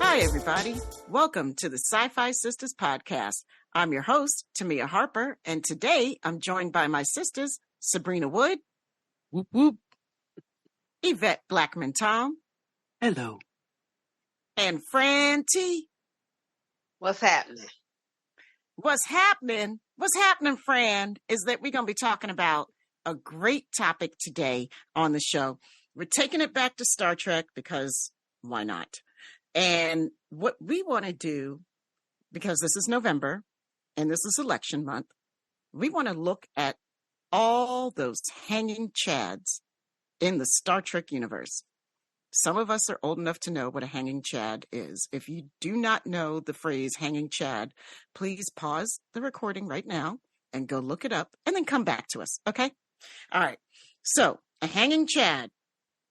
Hi, everybody. Welcome to the Sci-Fi Sistas podcast. I'm your host, Tamia Harper, and today I'm joined by my sisters, Sabrina Wood. Whoop, whoop. Yvette Blackman-Tom. Hello. And Fran T. What's happening? What's happening, Fran, is that we're going to be talking about a great topic today on the show. We're taking it back to Star Trek because why not? And what we want to do, because this is November and this is election month, we want to look at all those hanging chads in the Star Trek universe. Some of us are old enough to know what a hanging chad is. If you do not know the phrase hanging chad, please pause the recording right now and go look it up and then come back to us. Okay? All right. So a hanging chad.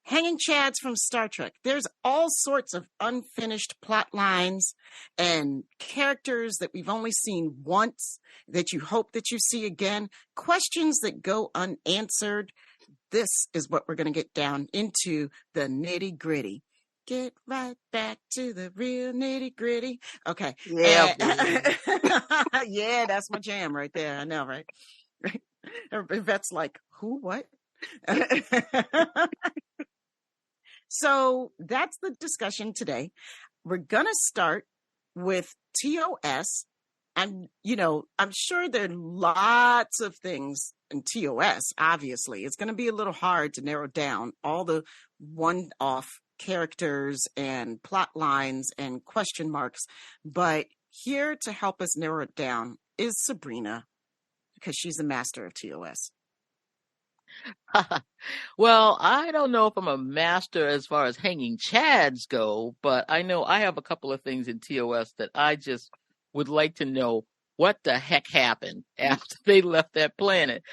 Hanging chads from Star Trek. There's all sorts of unfinished plot lines and characters that we've only seen once that you hope that you see again. Questions that go unanswered. This is what we're going to get down into, the nitty gritty. Get right back to the real nitty gritty. Okay. Yeah. Yeah, that's my jam right there. I know, right? Yvette's like, who, what? So that's the discussion today. We're going to start with TOS. And, I'm sure there are lots of things in TOS, obviously. It's going to be a little hard to narrow down all the one-off characters and plot lines and question marks. But here to help us narrow it down is Sabrina, because she's the master of TOS. Well, I don't know if I'm a master as far as hanging chads go, but I know I have a couple of things in TOS that I just would like to know what the heck happened after they left that planet.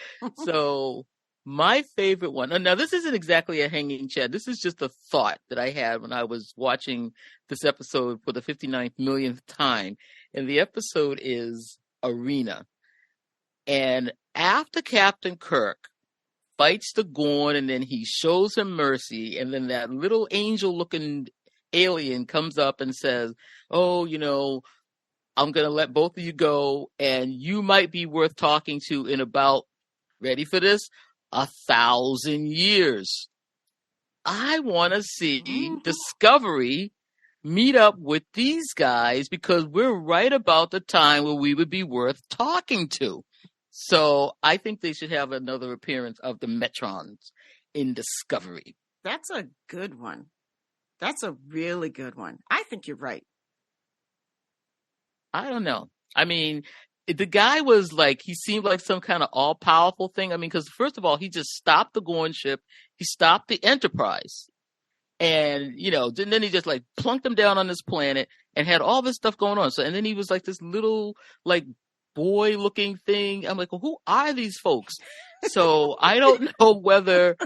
So my favorite one, now this isn't exactly a hanging chad. This is just a thought that I had when I was watching this episode for the 59th millionth time. And the episode is Arena. And after Captain Kirk fights the Gorn, and then he shows him mercy, and then that little angel-looking alien comes up and says, oh, I'm going to let both of you go, and you might be worth talking to in about, ready for this, 1,000 years. I want to see Discovery meet up with these guys because we're right about the time where we would be worth talking to. So I think they should have another appearance of the Metrons in Discovery. That's a good one. That's a really good one. I think you're right. I don't know. I mean, the guy was like, he seemed like some kind of all-powerful thing. I mean, because first of all, he just stopped the Gorn ship. He stopped the Enterprise. And, then he just like plunked them down on this planet and had all this stuff going on. So, and then he was like this little, like, boy looking thing. I'm like, well, who are these folks? So I don't know whether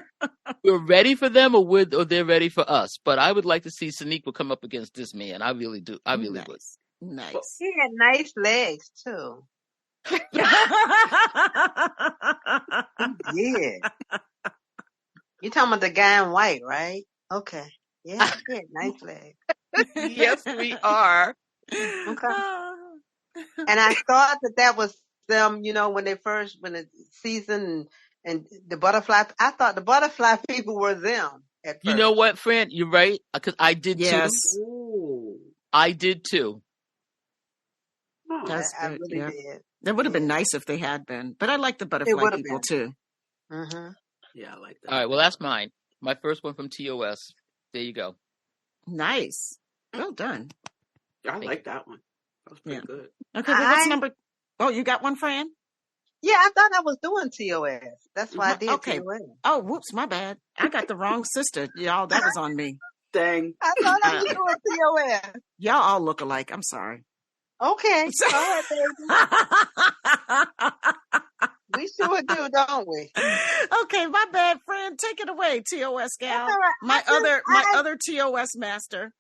we're ready for them or they're ready for us. But I would like to see Sonequa come up against this man. I really do. I really would. Nice. Well, he had nice legs too. Yeah. You talking about the guy in white, right? Okay. Yeah, he had nice legs. Yes, we are. Okay. And I thought that was them, when the season and the butterfly, I thought the butterfly people were them at first. You know what, Fran? You're right. Because I did yes. too. Ooh. I did too. Oh, That's I good. really Yeah. did. That would have been nice if they had been. But I like the butterfly people too. Mm-hmm. Yeah, I like that. All right, well, that's mine. My first one from TOS. There you go. Nice. Well done. Yeah, I like that one. That was pretty good. Okay, well, what's number? Oh, you got one, Fran? Yeah, I thought I was doing TOS. That's why I did okay. TOS. Oh, whoops, my bad. I got the wrong sister. Y'all, that was on me. Dang. I thought I was doing TOS. Y'all all look alike. I'm sorry. Okay. All right, baby. We sure do, don't we? Okay, my bad, friend. Take it away, TOS gal. That's all right. My other TOS master.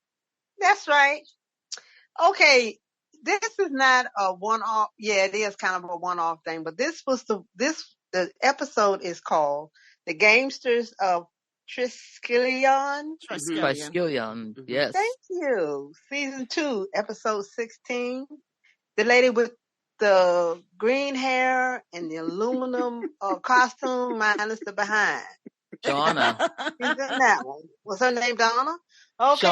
That's right. Okay, this is not a one-off. Yeah, it is kind of a one-off thing, but the episode is called "The Gamesters of Triskelion." Triskelion, yes. Thank you. Season 2, episode 16. The lady with the green hair and the aluminum costume minus the behind. Shauna. She's in that one. Was her name Donna? Okay.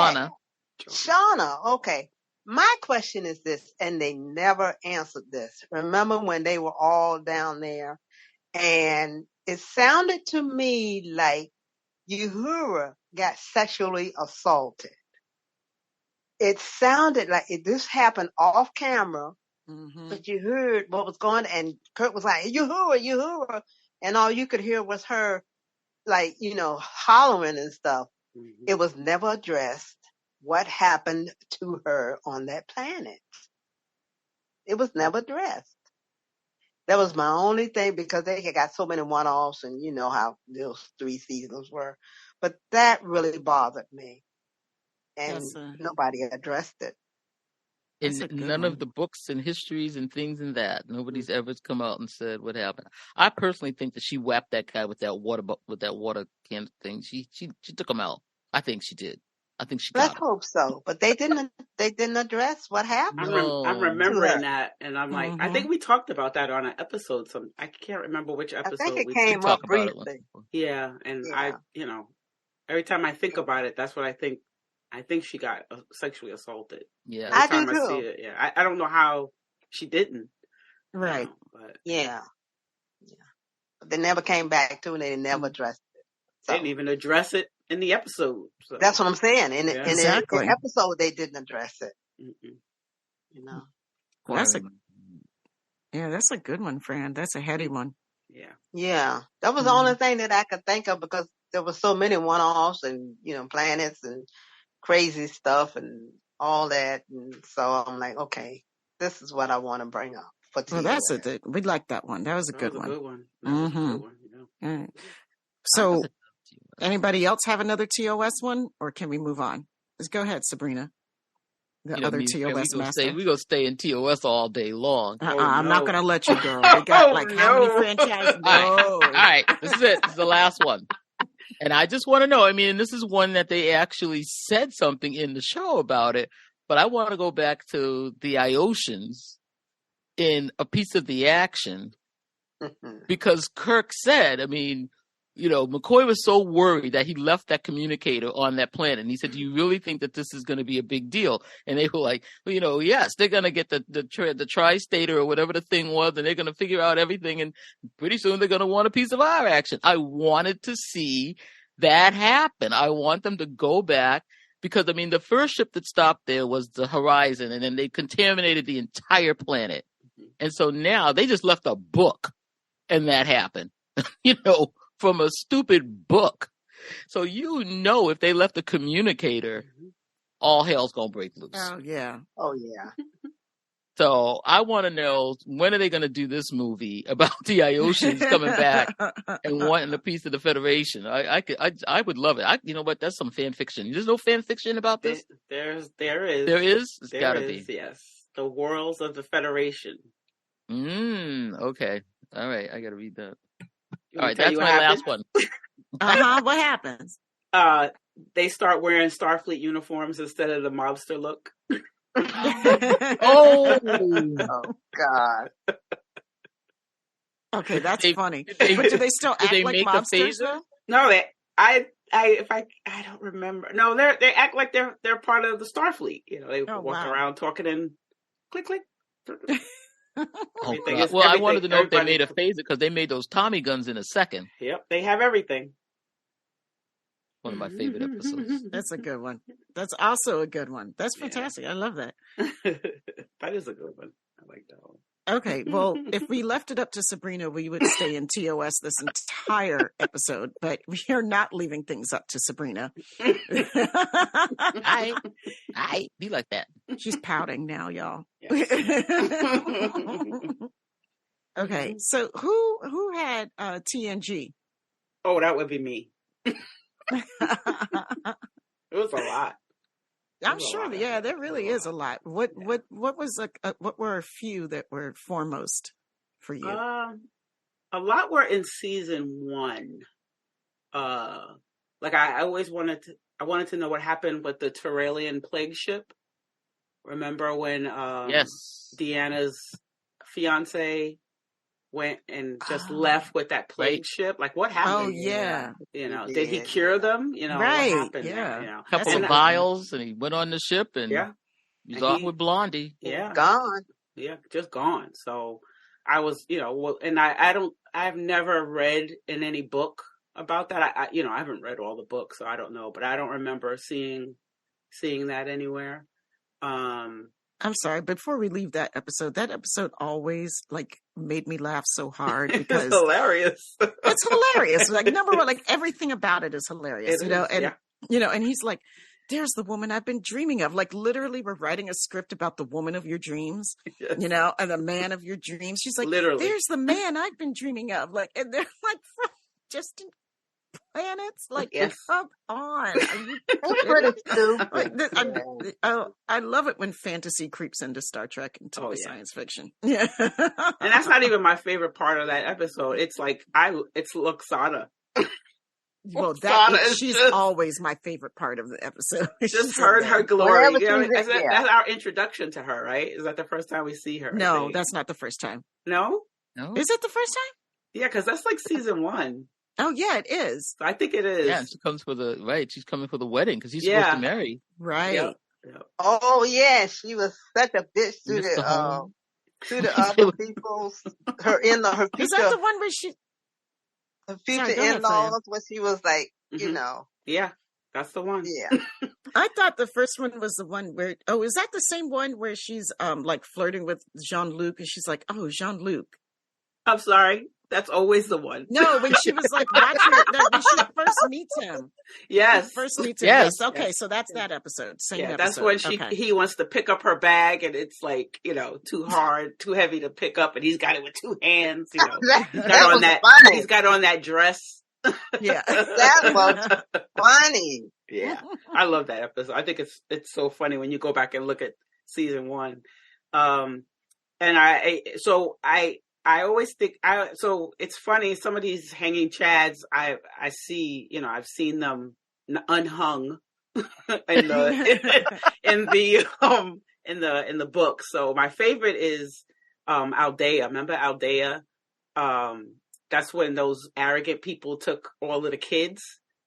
Shauna. Okay. My question is this, and they never answered this. Remember when they were all down there, and it sounded to me like Uhura got sexually assaulted. It sounded like this happened off camera, but you heard what was going on, and Kurt was like, Uhura, and all you could hear was her, like, hollering and stuff. Mm-hmm. It was never addressed what happened to her on that planet. It was never addressed. That was my only thing, because they had got so many one-offs, and you know how those 3 seasons were. But that really bothered me. And nobody addressed it. In none of the books and histories and things in that, nobody's ever come out and said what happened. I personally think that she whapped that guy with that water can thing. She took him out. I think she did. I think she. Let's hope so. But they didn't address what happened. I'm remembering that, and I'm like, I think we talked about that on an episode. I can't remember which episode. I think it came up briefly. Yeah, and I, every time I think about it, that's what I think. I think she got sexually assaulted. Yeah, I do too. See it. Yeah, I don't know how she didn't. Right. But yeah. But they never came back to it. They never addressed it. So. They didn't even address it in the episode. So. That's what I'm saying. In the episode, they didn't address it. Mm-mm. That's a good one, Fran. That's a heady one. Yeah. That was the only thing that I could think of, because there were so many one-offs and, planets and crazy stuff and all that. And so I'm like, okay, this is what I want to bring up for TV. Well, we like that one. That was a good one. Good one. That was a good one. All right. So anybody else have another TOS one, or can we move on? Let's go ahead, Sabrina. Other TOS master. We're going to stay in TOS all day long. I'm not going to let you go. We got how many franchises? All right. This is it. This is the last one. And I just want to know, this is one that they actually said something in the show about it, but I want to go back to the Iosians in a piece of the action, because Kirk said, McCoy was so worried that he left that communicator on that planet. And he said, do you really think that this is going to be a big deal? And they were like, yes, they're going to get the tri-stater or whatever the thing was, and they're going to figure out everything. And pretty soon they're going to want a piece of our action. I wanted to see that happen. I want them to go back, because, the first ship that stopped there was the Horizon, and then they contaminated the entire planet. And so now they just left a book, and that happened, from a stupid book. So if they left a communicator, all hell's gonna break loose. Oh yeah. So I want to know, when are they going to do this movie about the Iosians coming back and wanting a piece of the Federation? I would love it. You know what? That's some fan fiction. There's no fan fiction about this. There is. There is. It's got to be. Yes, the Worlds of the Federation. Okay. All right. I got to read that. All right, that's my last one. What happens? They start wearing Starfleet uniforms instead of the mobster look. Oh God. Okay, that's funny. But do they still act like mobsters? No, I don't remember. No, they act like they're part of the Starfleet. They walk around talking and click click. I wanted to know if they made a phaser, because they made those Tommy guns in a second. Yep, they have everything. One of my favorite episodes. That's a good one. That's also a good one. That's fantastic. I love that. That is a good one. I like that one. Okay, well, if we left it up to Sabrina, we would stay in TOS this entire episode, but we are not leaving things up to Sabrina. I be like that. She's pouting now, y'all. Okay, so who had TNG? Oh, that would be me. It was a lot. I'm sure. Yeah, there really is a lot. What was what were a few that were foremost for you? A lot were in season 1. Like I always wanted to know what happened with the Terralian plague ship. Remember when yes, Deanna's fiance went and just left with that plague ship? Like what happened? Oh yeah. Did he cure them? Right. What happened Yeah. there? A couple of vials, and he went on the ship, and he's off with Blondie. Yeah, gone. Yeah, just gone. So I was, and I've never read in any book about that. I haven't read all the books, so I don't know, but I don't remember seeing that anywhere. I'm sorry, before we leave that episode always made me laugh so hard because it's hilarious. It's hilarious. Like number one, like everything about it is hilarious, and he's like, there's the woman I've been dreaming of. Like literally we're writing a script about the woman of your dreams, and the man of your dreams. She's like, literally, there's the man I've been dreaming of. Like, and they're like from distant planets. Like, come on. I love it when fantasy creeps into Star Trek and science fiction. Yeah. And that's not even my favorite part of that episode. It's like, it's Luxana. Well, she's always my favorite part of the episode. Just heard her glory. That's our introduction to her, right? Is that the first time we see her? No, that's not the first time. No? Is it the first time? Yeah, because that's like season 1. Oh yeah, it is. I think it is. Yeah, she comes she's coming for the wedding because he's supposed to marry. Right. Yep. Oh yeah, she was such a bitch to the other people's her future. Is that the one where she? Her future in-laws, where she was like, Yeah, that's the one. Yeah. I thought the first one was the one where. Oh, is that the same one where she's like flirting with Jean-Luc and she's like, oh, Jean-Luc. I'm sorry. That's always the one. No, when she was like watching it, when she first meets him. Yes. First meets him. Yes. Okay, so that's that episode. Same episode. That's when he wants to pick up her bag and it's like, too hard, too heavy to pick up, and he's got it with 2 hands, he's got on that dress. Yeah. That was funny. Yeah. I love that episode. I think it's so funny when you go back and look at season 1. And I always think so it's funny, some of these hanging chads I see, I've seen them unhung in the book. So my favorite is Aldea. Remember Aldea? That's when those arrogant people took all of the kids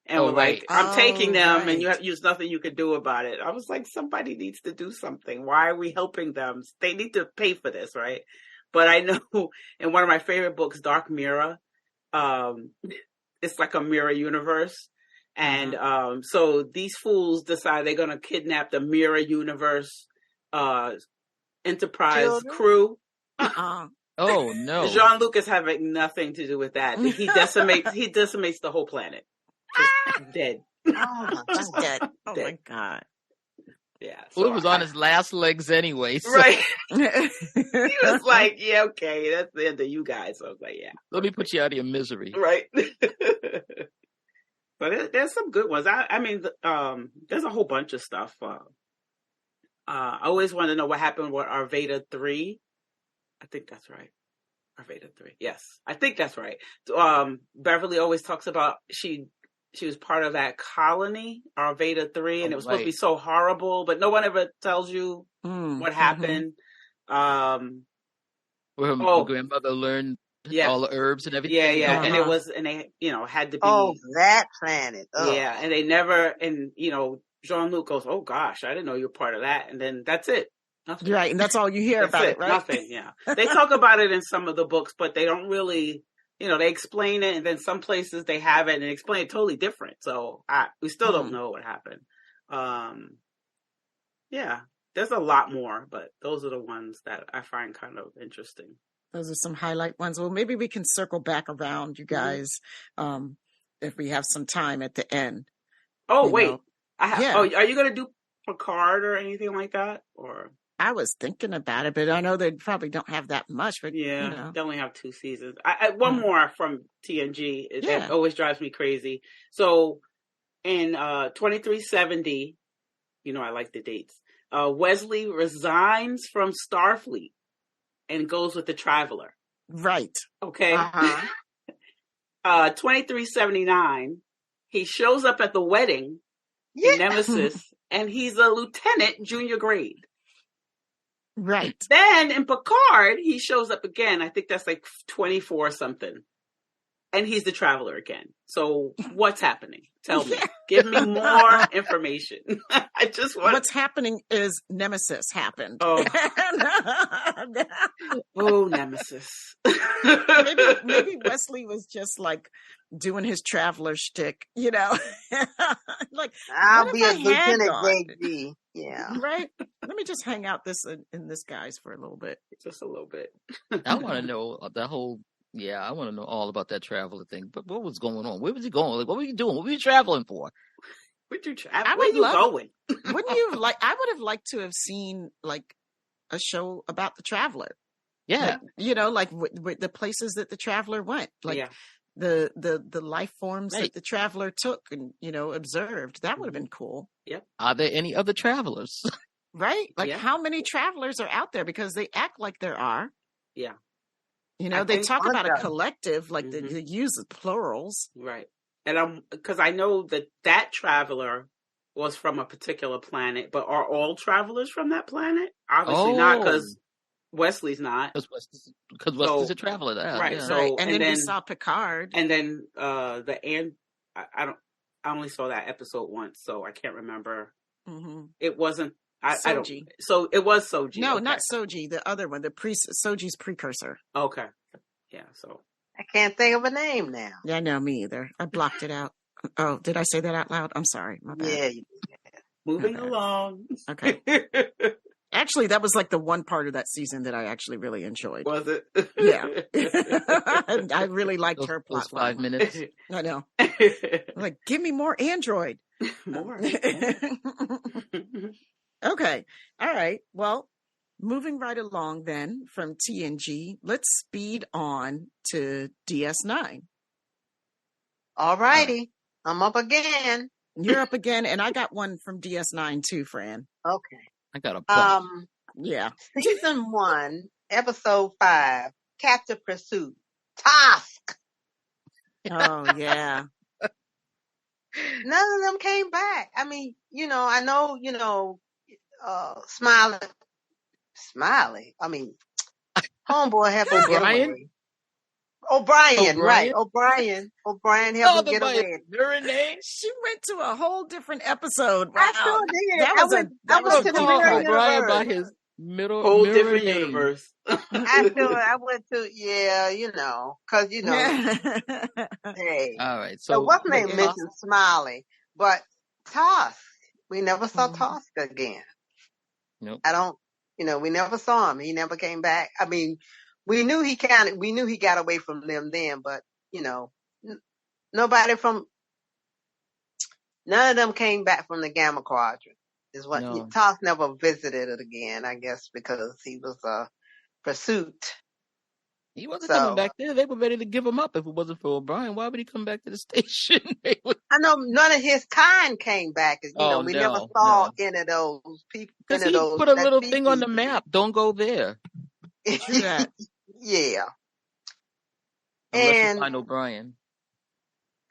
and were like, I'm taking them, and there's nothing you can do about it. I was like, somebody needs to do something. Why are we helping them? They need to pay for this, right? But I know in one of my favorite books, Dark Mirror, it's like a mirror universe. And so these fools decide they're going to kidnap the mirror universe Enterprise crew. Oh, no. Jean-Luc is having nothing to do with that. He decimates the whole planet. Just dead. Just dead. Oh, my God. Yeah. Well, it was on his last legs anyway. So. Right. He was like, yeah, okay, that's the end of you guys. So I was like, yeah. Let me put you out of your misery. Right. But there's some good ones. I mean, there's a whole bunch of stuff. I always want to know what happened with Arvada 3. I think that's right. Arvada 3. Yes, I think that's right. Beverly always talks about she was part of that colony, Arvada 3, and it was supposed to be so horrible, but no one ever tells you what happened. Where her grandmother learned all the herbs and everything. Yeah. And it was, and they, had to be. Oh, that planet. Oh. Yeah. And they never, and, Jean-Luc goes, oh gosh, I didn't know you were part of that. And then that's it. Nothing. Right. And that's all you hear about it, right? Nothing. Yeah. They talk about it in some of the books, but they don't really, they explain it. And then some places they have it and explain it totally different. So we still don't know what happened. Yeah. there's a lot more, but those are the ones that I find kind of interesting. Those are some highlight ones. Well, maybe we can circle back around, you guys, if we have some time at the end. Oh, wait. Oh, are you going to do Picard or anything like that? Or I was thinking about it, but I know they probably don't have that much. But they only have 2 seasons. One more from TNG. That always drives me crazy. So in 2370, I like the dates. Wesley resigns from Starfleet and goes with the Traveler. Right. Okay. 2379, he shows up at the wedding in Nemesis, and he's a lieutenant, junior grade. Right. Then in Picard, he shows up again. I think that's like 24 something. And he's the Traveler again. So what's happening? Tell me. Give me more information. I just want. What's happening is Nemesis happened. Oh, Nemesis. maybe Wesley was just like doing his Traveler shtick, like I'll be a Lieutenant JG. Yeah. Right. Let me just hang out in this guise for a little bit. Just a little bit. I want to know the whole. Yeah, I want to know all about that Traveler thing. But what was going on? Where was he going? Like, what were you doing? What were you traveling for? Where are you going? Wouldn't you like? I would have liked to have seen like a show about the Traveler. Yeah, like with the places that the Traveler went, like the life forms that the Traveler took and observed. That would have been cool. Yep. Are there any other travelers? Right. Like how many travelers are out there? Because they act like there are. Yeah. They talk about a collective, like they use plurals. Right. And because I know that Traveler was from a particular planet, but are all travelers from that planet? Obviously not, because Wesley's not. Because Wesley's a traveler. Right. Yeah. So, and then we saw Picard. And then I only saw that episode once, so I can't remember. Mm-hmm. It wasn't. Soji. So it was Soji. No, not Soji. The other one, Soji's precursor. Okay. Yeah. So I can't think of a name now. Yeah, no, me either. I blocked it out. Oh, did I say that out loud? I'm sorry. My bad. Yeah. You did. Moving along. Okay. Actually, that was like the one part of that season that I actually really enjoyed. Was it? Yeah. I really liked her plot. 5 minutes. I know. Like, give me more Android. More. Okay. All right. Well, moving right along then from TNG, let's speed on to DS9. All righty. I'm up again. You're up again, and I got one from DS9 too, Fran. Okay. I got a bunch. Yeah. Season 1, episode 5, Captive Pursuit. Task. Oh, yeah. None of them came back. I mean, I know, Smiley. I mean, homeboy helped him get away. O'Brien, right. O'Brien helped him get away. She went to a whole different episode. Wow. I sure did. That was to the mirror O'Brien by his whole different universe. I went to, because, hey. All right. So what's name mentioned Smiley, but Tosk, we never saw Tosk again. Nope. We never saw him. He never came back. I mean, we knew he got away from them then, but, none of them came back from the Gamma Quadrant. Is what Tosk never visited it again, I guess, because he was a pursuit. He wasn't coming back there. They were ready to give him up if it wasn't for O'Brien. Why would he come back to the station? I know none of his kind came back. We never saw any of those people. Because he put a little thing on the map. Don't go there. Yeah. Unless you find O'Brien.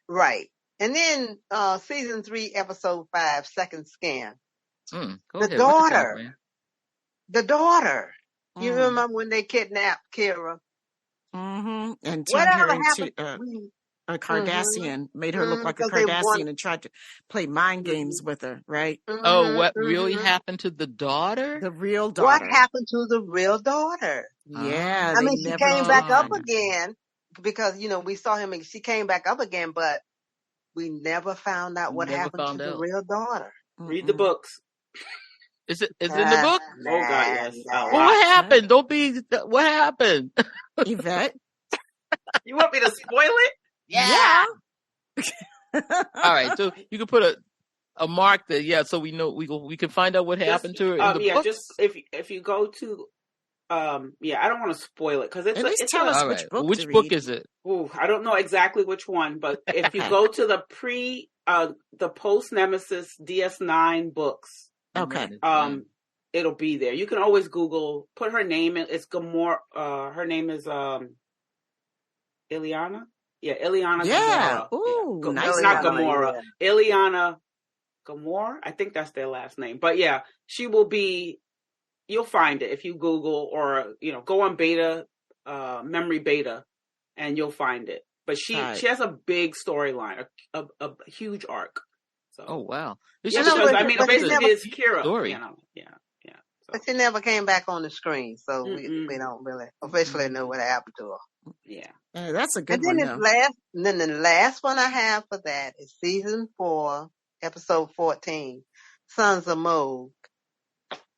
Right. And then season 3, episode 5, second scan. The daughter. You remember when they kidnapped Kira? Mm-hmm. And turned her into a Cardassian, made her look like a Cardassian and tried to play mind games with her, right? Oh, what really happened to the daughter? The real daughter. What happened to the real daughter? Yeah. I mean, she came back up again because, we saw him and she came back up again, but we never found out what happened to the real daughter. Read the books. Is it in the book? Oh God, yes. Well, what happened? Don't be. What happened? Yvette. You want me to spoil it? Yeah. All right, so you can put a mark there, so we know we can find out what happened to her in the book. Just if you go to I don't want to spoil it because at least tell us which book. Which book is it? Ooh, I don't know exactly which one, but if you go to the post Nemesis DS9 books, okay, it'll be there. You can always Google, put her name in. It's Gamora. Her name is Ileana. Yeah, Ileana. Yeah. Gamora. Ooh, yeah. nice. Not Gamora. Yeah. Ileana Gamora. I think that's their last name. But yeah, she will be. You'll find it if you Google or go on Beta, Memory Beta, and you'll find it. But she has a big storyline, a huge arc. So. Oh wow! Basically, it's Kira. Story. Yeah. So. But she never came back on the screen, so we don't really officially know what happened to her. Yeah, that's a good one. Then the last one I have for that is season 4, episode 14, Sons of Moog.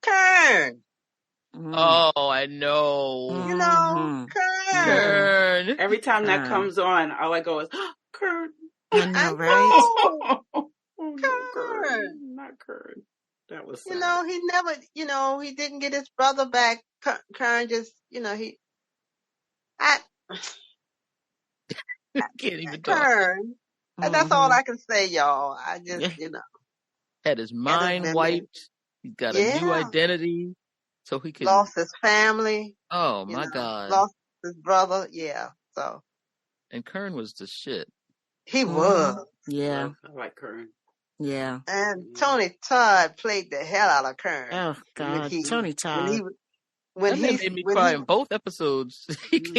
Kern. Oh, I know. You know, Kern. Every time that comes on, all I go is, Kern. I know, right? Oh, no, Kern. Not Kern. That was sad. He never, he didn't get his brother back. Kern just, I can't even talk. Kern. That's all I can say, y'all. I just, had his mind wiped. He's got a new identity, so he could lost his family. Oh my God! Lost his brother. Yeah. So. And Kern was the shit. He was. Yeah. I like Kern. Yeah. And Tony Todd played the hell out of Kern. Oh God, Tony Todd. When he made me cry in both episodes.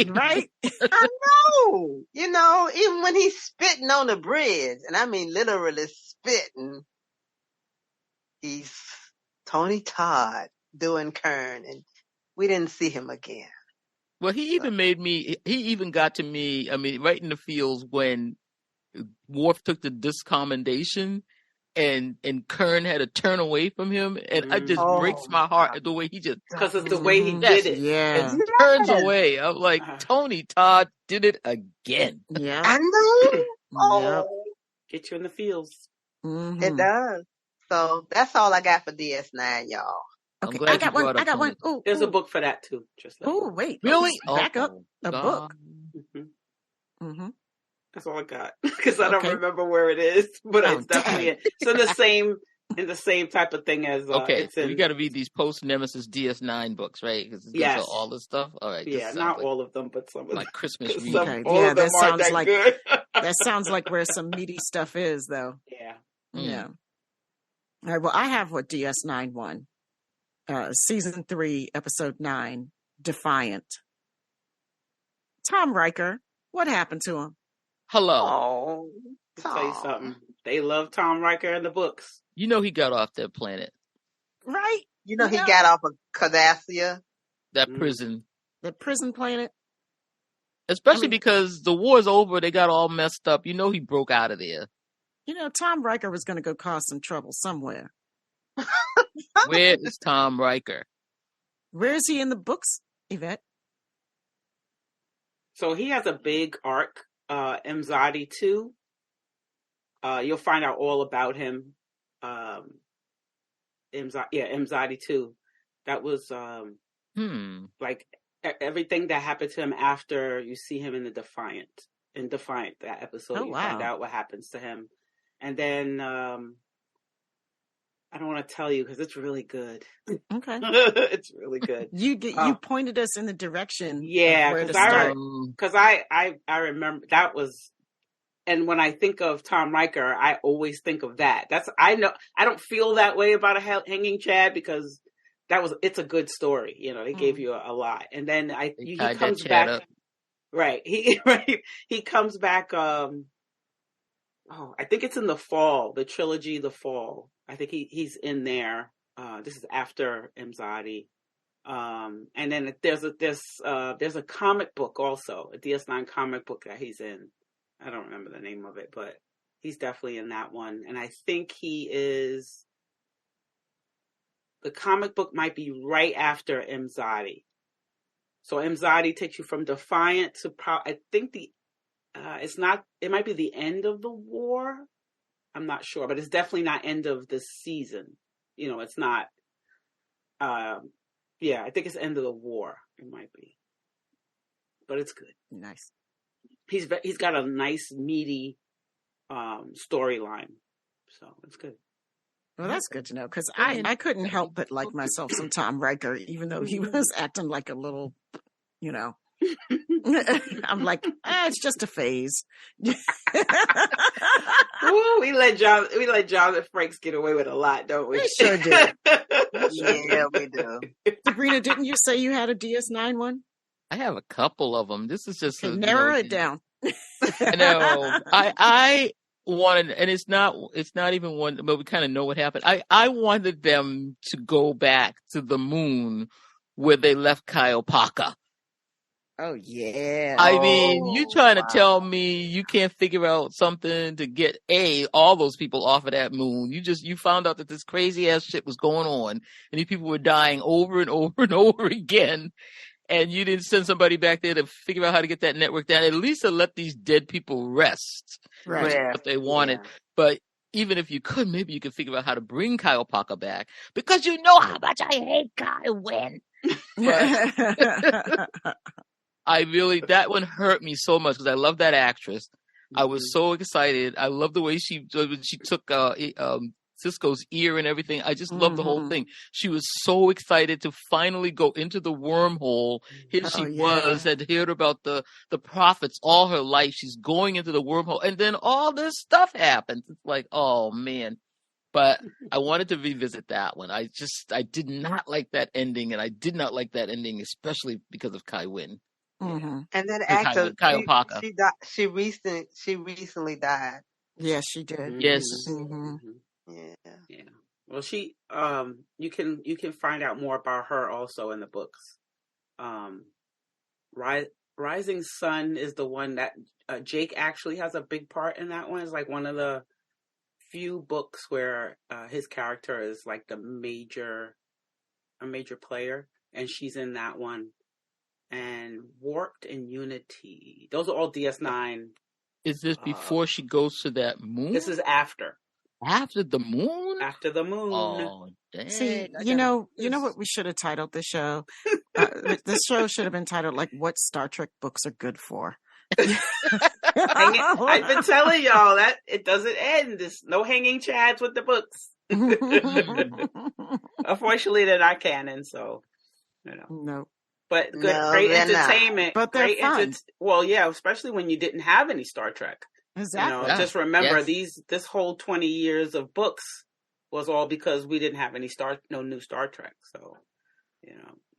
Right? I know. Even when he's spitting on the bridge, and I mean literally spitting, he's Tony Todd doing Kern, and we didn't see him again. Well, he even got to me, I mean, right in the feels when Worf took the discommendation and Kern had to turn away from him, and it just breaks my heart the way he just, because it's the way he did it. Yeah. And he turns away. I'm like, Tony Todd did it again. Yeah. I know. Yep. Get you in the feels. Mm-hmm. It does. So that's all I got for DS9, y'all. Okay, I got one. Ooh, there's a book for that too. Oh, wait. Really? Back up. A book. Mm-hmm. That's all I got because I don't remember where it is, but it's definitely in the same type of thing as. We got to read these post Nemesis DS9 books, right? Because it's all this stuff. All right. Yeah, not all of them, but some of them. Like Christmas reading. Yeah, that sounds like good. That sounds like where some meaty stuff is, though. Yeah. Yeah. All right. Well, I have what DS9 won. Season 3, episode 9, Defiant. Tom Riker, what happened to him? Hello. I'll tell you something. They love Tom Riker in the books. He got off that planet. Right. He got off of Cardassia. That prison. That prison planet. Especially because the war's over, they got all messed up. He broke out of there. Tom Riker was going to go cause some trouble somewhere. Where is Tom Riker? Where is he in the books, Yvette? So he has a big arc, Mzadi 2. You'll find out all about him. Mzadi 2. That was like everything that happened to him after you see him in the Defiant. In Defiant, that episode, find out what happens to him. And then I don't want to tell you because it's really good. Okay. It's really good. You pointed us in the direction. Yeah, because I remember that was, and when I think of Tom Riker, I always think of that. I don't feel that way about a hanging Chad because it's a good story. They gave you a lot, and then he comes back. Up. Right. He comes back. I think it's in the fall, the trilogy, The Fall. I think he's in there. This is after Mzadi. And then there's a comic book also, a DS9 comic book that he's in. I don't remember the name of it, but he's definitely in that one. And I think he is the comic book might be right after Imzadi. So Imzadi takes you from Defiant to I think it's not. It might be the end of the war. I'm not sure, but it's definitely not end of the season. It's not. Yeah, I think it's end of the war. It might be, but it's good. Nice. He's got a nice meaty storyline, so it's good. Well, that's good to know, because I couldn't help but like myself some Tom Riker, even though he was acting like a little, I'm like, it's just a phase. Ooh, we let Jonathan Frakes get away with a lot, don't we? We sure do. Yeah, we do. Sabrina, didn't you say you had a DS9 one? I have a couple of them. This is just narrow it down. No, I wanted, and it's not even one, but we kind of know what happened. I wanted them to go back to the moon where they left Kaiopaka. Oh yeah. I mean, you trying to tell me you can't figure out something to get all those people off of that moon. You found out that this crazy ass shit was going on and these people were dying over and over and over again. And you didn't send somebody back there to figure out how to get that network down. At least to let these dead people rest. Right. Which is what they wanted. Yeah. But even if you could, maybe you could figure out how to bring Kaiopaka back. Because you know how much I hate Kai Wynn. That one hurt me so much because I love that actress. Mm-hmm. I was so excited. I love the way she took Cisco's ear and everything. I just love the whole thing. She was so excited to finally go into the wormhole. Here she was, had heard about the prophets all her life. She's going into the wormhole, and then all this stuff happens. It's like, oh man. But I wanted to revisit that one. I did not like that ending, and I did not like that ending, especially because of Kai Wynn. Mm-hmm. And that actor, Kaiopaka. She recently died. Yes, she did. Mm-hmm. Yes. Mm-hmm. Yeah. Well, she you can find out more about her also in the books. Rising Sun is the one that Jake actually has a big part in. That one is like one of the few books where his character is like a major player, and she's in that one. And Warped and Unity, those are all DS9. Is this before she goes to that moon? This is after. After the moon? After the moon. Oh, dang. See, you know what we should have titled this show? This show should have been titled, like, what Star Trek books are good for. I've been telling y'all that it doesn't end. There's no hanging chads with the books. Unfortunately, they're not canon, so, No. But great entertainment. But they're fun. Well, yeah, especially when you didn't have any Star Trek. Exactly. Just remember this whole 20 years of books was all because we didn't have no new Star Trek. So,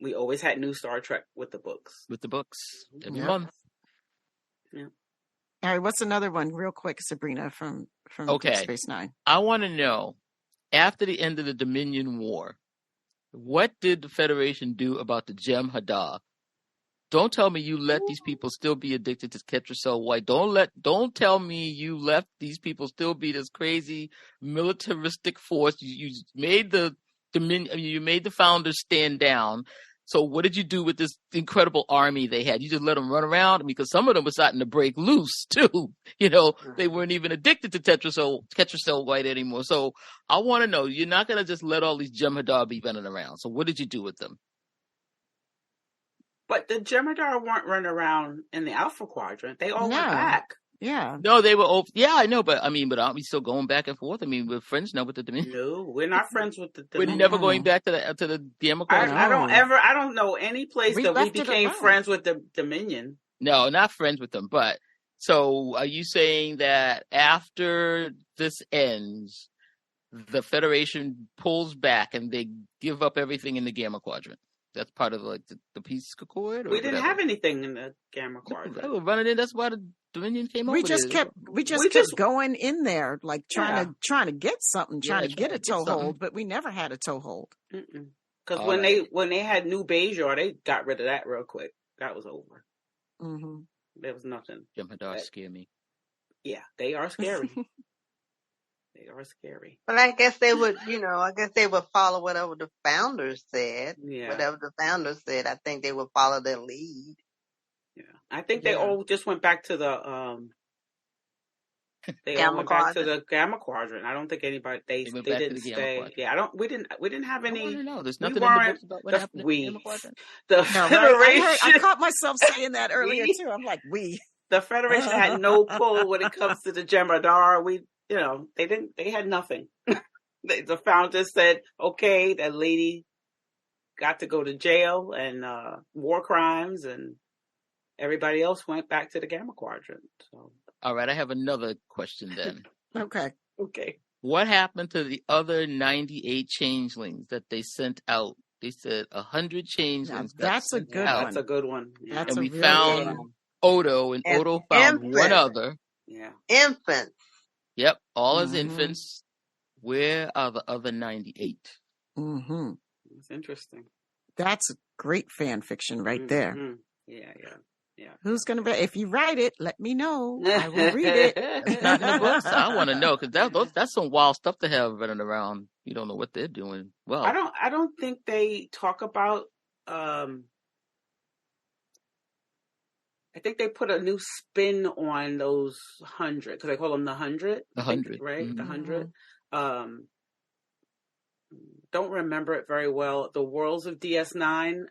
we always had new Star Trek with the books. Every month. Yeah. All right, what's another one real quick, Sabrina, from Deep Space Nine? I want to know, after the end of the Dominion War, what did the Federation do about the Jem'Hadar? Don't tell me you let these people still be addicted to Ketracel White. Don't tell me you left these people still be this crazy militaristic force. You made the Dominion. You made the founders stand down. So what did you do with this incredible army they had? You just let them run around? Because some of them were starting to break loose too. They weren't even addicted to Ketracel White anymore. So I want to know, you're not going to just let all these Jem'Hadar be running around. So what did you do with them? But the Jem'Hadar weren't running around in the Alpha Quadrant. They all went back. Yeah. No, they were. Yeah, I know, but aren't we still going back and forth? I mean, we're friends now with the Dominion. No, we're not friends with the Dominion. We're never going back to the Democrat. I don't know any place that we became friends with the Dominion. No, not friends with them. But so, are you saying that after this ends, the Federation pulls back and they give up everything in the Gamma Quadrant? That's part of the peace accord. We didn't have anything in the Gamma Quadrant. They were running in. That's why the Dominion came over. We just kept going in there, like trying to get something, trying to get a toehold, but we never had a toehold. Because when they had New Bajor, they got rid of that real quick. That was over. Mm-hmm. There was nothing. Jem'Hadar scare me. Yeah, they are scary. They are scary. But I guess they would, follow whatever the founders said. Yeah. Whatever the founders said, I think they would follow their lead. Yeah. I think they all just went back to the Gamma quadrant. To the Gamma Quadrant. I don't think anybody they didn't stay. Yeah, we didn't have any. No, there's nothing in the books about what happened in the Gamma Quadrant. The Federation. Right? I caught myself saying that earlier too. I'm like, the Federation had no pull when it comes to the Jem'Hadar. They had nothing. The founders said, okay, that lady got to go to jail and war crimes, and everybody else went back to the Gamma Quadrant. So. All right, I have another question then. Okay. What happened to the other 98 changelings that they sent out? They said 100 changelings. That's a good one. That's a good one. Yeah. And we found Odo, and Odo found one other. Yeah. Infants. Yep, all as infants. Where are the other 98? Mm-hmm. It's interesting. That's great fan fiction right there. Yeah. Who's going to be? If you write it, let me know. I will read it. It's not in the books. I want to know, because that's some wild stuff to have running around. You don't know what they're doing. Well, I don't think they talk about. I think they put a new spin on those 100, because they call them the 100. The 100, right? Mm-hmm. The 100. Don't remember it very well. The Worlds of DS9.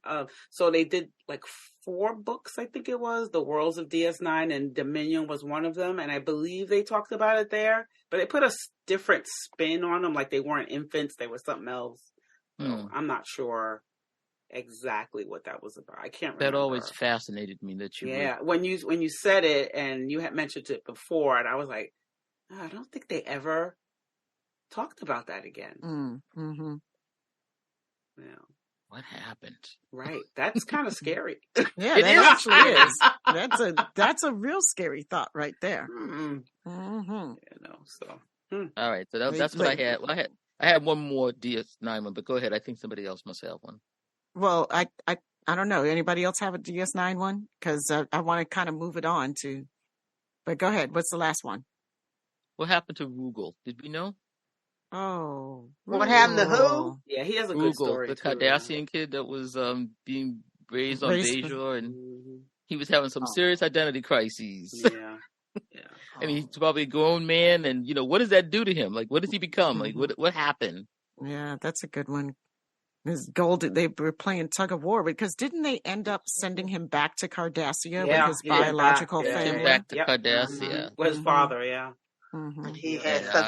So they did like 4 books, I think it was. The Worlds of DS9, and Dominion was one of them. And I believe they talked about it there. But they put a different spin on them, like they weren't infants, they were something else. So I'm not sure exactly what that was about. I can't remember. That always fascinated me that you. Yeah, when you said it and you had mentioned it before, and I was like, oh, I don't think they ever talked about that again. Mm-hmm. Yeah. What happened? Right. That's kind of scary. Yeah, it actually is. That's a real scary thought right there. Mm-hmm. So. All right. So that's what I had. Well, I had one more DS9 one, but go ahead. I think somebody else must have one. Well, I don't know. Anybody else have a DS9 one? Because I want to kind of move it on to. But go ahead. What's the last one? What happened to Rugal? Did we know? Oh, what happened to who? Yeah, he has a good story. The Cardassian kid that was being raised on Bajor, and he was having some serious identity crises. Yeah. And he's probably a grown man, and what does that do to him? Like, what does he become? Like, what happened? Yeah, that's a good one. This Gold, they were playing tug of war, because didn't they end up sending him back to Cardassia with his biological family? Back to Cardassia with his father. Yeah. Mm-hmm. He had such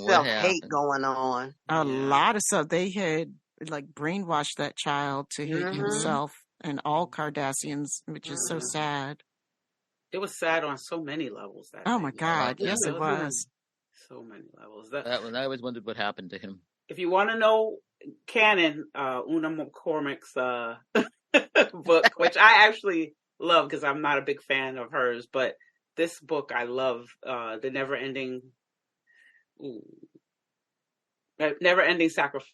self-hate going on. A lot of stuff. They had brainwashed that child to hate himself and all Cardassians, which is so sad. It was sad on so many levels. My God. Yes, it was. So many levels. That one, I always wondered what happened to him. If you want to know canon, Una McCormick's book, which I actually love because I'm not a big fan of hers, but this book I love, The Never Ending Sacrifice.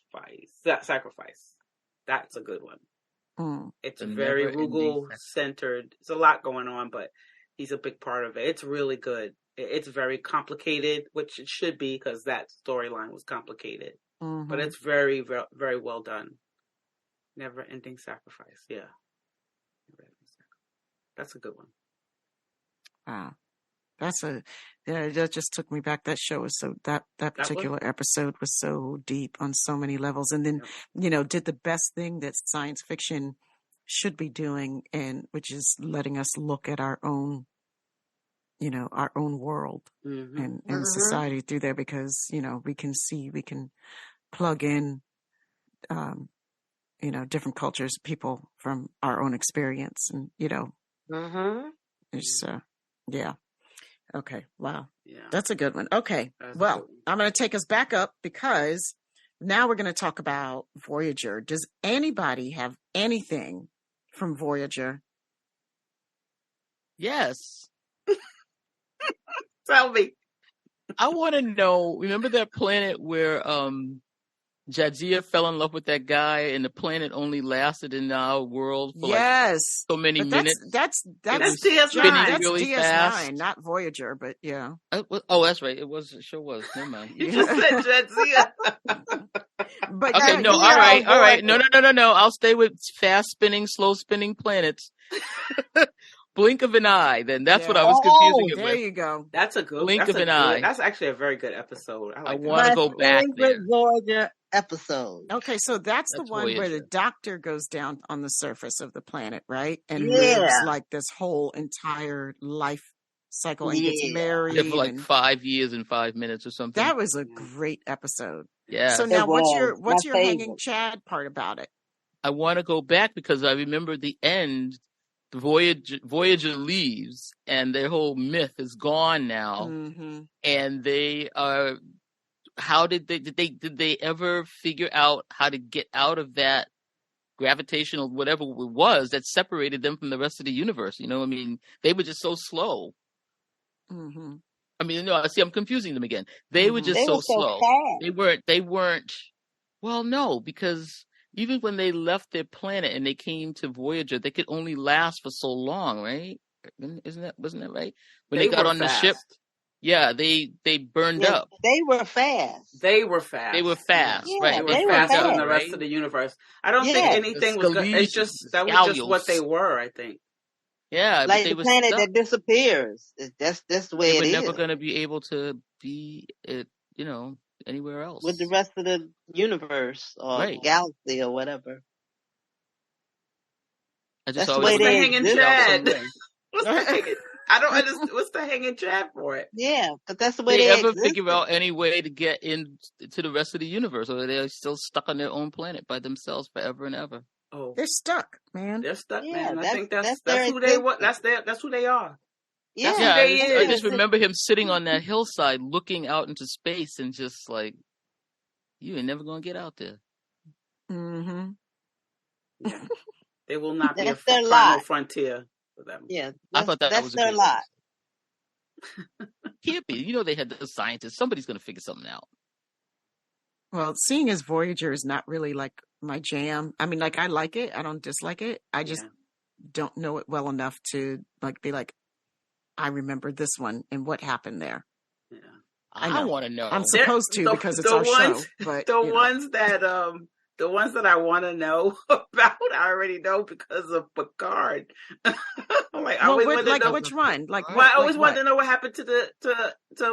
That's a good one. It's very Rugal centered. It's a lot going on, but he's a big part of it. It's really good. It's very complicated, which it should be because that storyline was complicated. But it's very, very, very well done. Never Ending Sacrifice. Yeah. That's a good one. Wow. That just took me back. That show was that particular episode was so deep on so many levels. And then, did the best thing that science fiction should be doing, and which is letting us look at our own, our own world and society through there, because, we can plug in, different cultures, people from our own experience, and, it's, yeah. Okay. Wow. Yeah. That's a good one. Okay. Well, I'm going to take us back up, because now we're going to talk about Voyager. Does anybody have anything from Voyager? Yes. Tell me. I want to know, remember that planet where Jadzia fell in love with that guy, and the planet only lasted in our world for so many minutes. That's DS9. Spinning really DS9, fast. not Voyager, but yeah. Oh, that's right. It sure was. Never mind. You just said Jadzia. But okay, all right. No. I'll stay with fast spinning, slow spinning planets. Blink of an eye. Then that's what I was confusing it with. There you go. That's a good blink of an eye. That's actually a very good episode. I want to go back there. Voyager episode. Okay, so that's the one Voyager. Where the doctor goes down on the surface of the planet, right? And lives like this whole entire life cycle and gets married. Yeah, for like 5 years and 5 minutes or something. That was a great episode. Yeah. So now what's your hanging Chad part about it? I want to go back because I remember the end. Voyager leaves and their whole myth is gone now. Mm-hmm. And they are, did they ever figure out how to get out of that gravitational, whatever it was that separated them from the rest of the universe? You know, I mean, they were just so slow. Mm-hmm. I mean, no, I'm confusing them again. They were just so slow. Fast. They weren't, well, no, because even when they left their planet and they came to Voyager, they could only last for so long, right? Wasn't that right? When they got on the ship, yeah, they burned up. They were fast. They were fast. They were fast, right? They were faster than the rest of the universe. I don't think anything was good. It's just that was just what they were, I think. Yeah, like the planet that disappears. That's the way it is. They were never going to be able to be, anywhere else with the rest of the universe or galaxy or whatever. That's the way they hanging Chad. I don't understand. What's the hanging Chad for it? Yeah, but that's the way they ever figure out any way to get into the rest of the universe, or they're still stuck on their own planet by themselves forever and ever. Oh, they're stuck, man. They're stuck, man. I think that's who they were. That's who they are. Yeah, I just remember him sitting on that hillside, looking out into space, and just like, you ain't never gonna get out there. Mm-hmm. Yeah. They will not be a final frontier for them. Yeah, I thought that was their lot. Can't be. You know, they had the scientists. Somebody's gonna figure something out. Well, seeing as Voyager is not really like my jam. I mean, like I like it. I don't dislike it. I just don't know it well enough to be like, I remember this one and what happened there. Yeah. I want to know. I'm supposed to because it's our show. But the ones that I want to know about, I already know because of Picard. I'm like, which one? I always wanted to know what happened to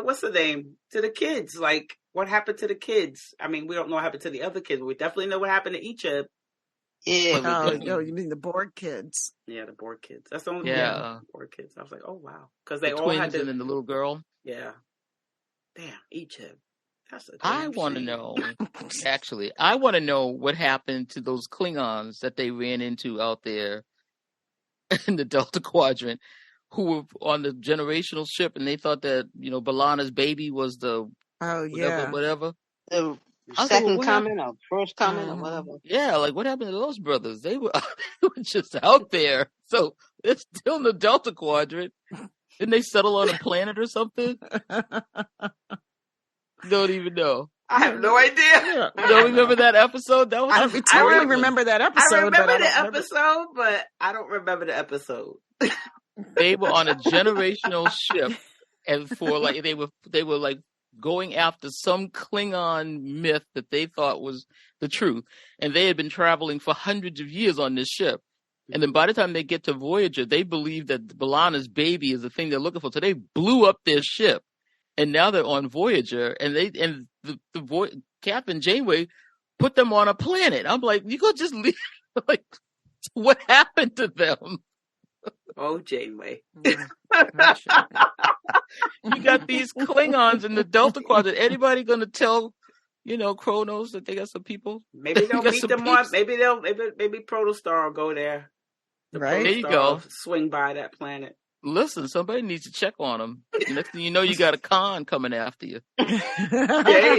what's the name? To the kids. Like, what happened to the kids? I mean, we don't know what happened to the other kids, but we definitely know what happened to each of. Yeah. You mean the Borg kids? Yeah, the Borg kids. That's the only Borg kids. I was like, oh wow, because they all had and then the little girl. Yeah. Damn, Egypt. I want to know. Actually, I want to know what happened to those Klingons that they ran into out there in the Delta Quadrant, who were on the generational ship, and they thought that B'Elanna's baby was the whatever. The second coming or first coming or whatever. Yeah, like what happened to those brothers? They were just out there. So they're still in the Delta Quadrant. Didn't they settle on a planet or something? Don't even know. I have no idea. You don't remember that episode? That was I remember that episode. I remember the episode, but I don't remember the episode. They were on a generational ship, and they were like going after some Klingon myth that they thought was the truth, and they had been traveling for hundreds of years on this ship. And then by the time they get to Voyager, they believe that B'Elanna's baby is the thing they're looking for. So they blew up their ship, and now they're on Voyager, and the Captain Janeway put them on a planet. I'm like, you could just leave. Like, what happened to them? Oh, Janeway. You got these Klingons in the Delta Quadrant. Anybody going to tell, Kronos that they got some people? Maybe they'll meet them on. Maybe Protostar will go there. Right. There you go. Swing by that planet. Listen, somebody needs to check on them. Next thing you know, you got a con coming after you. Hey.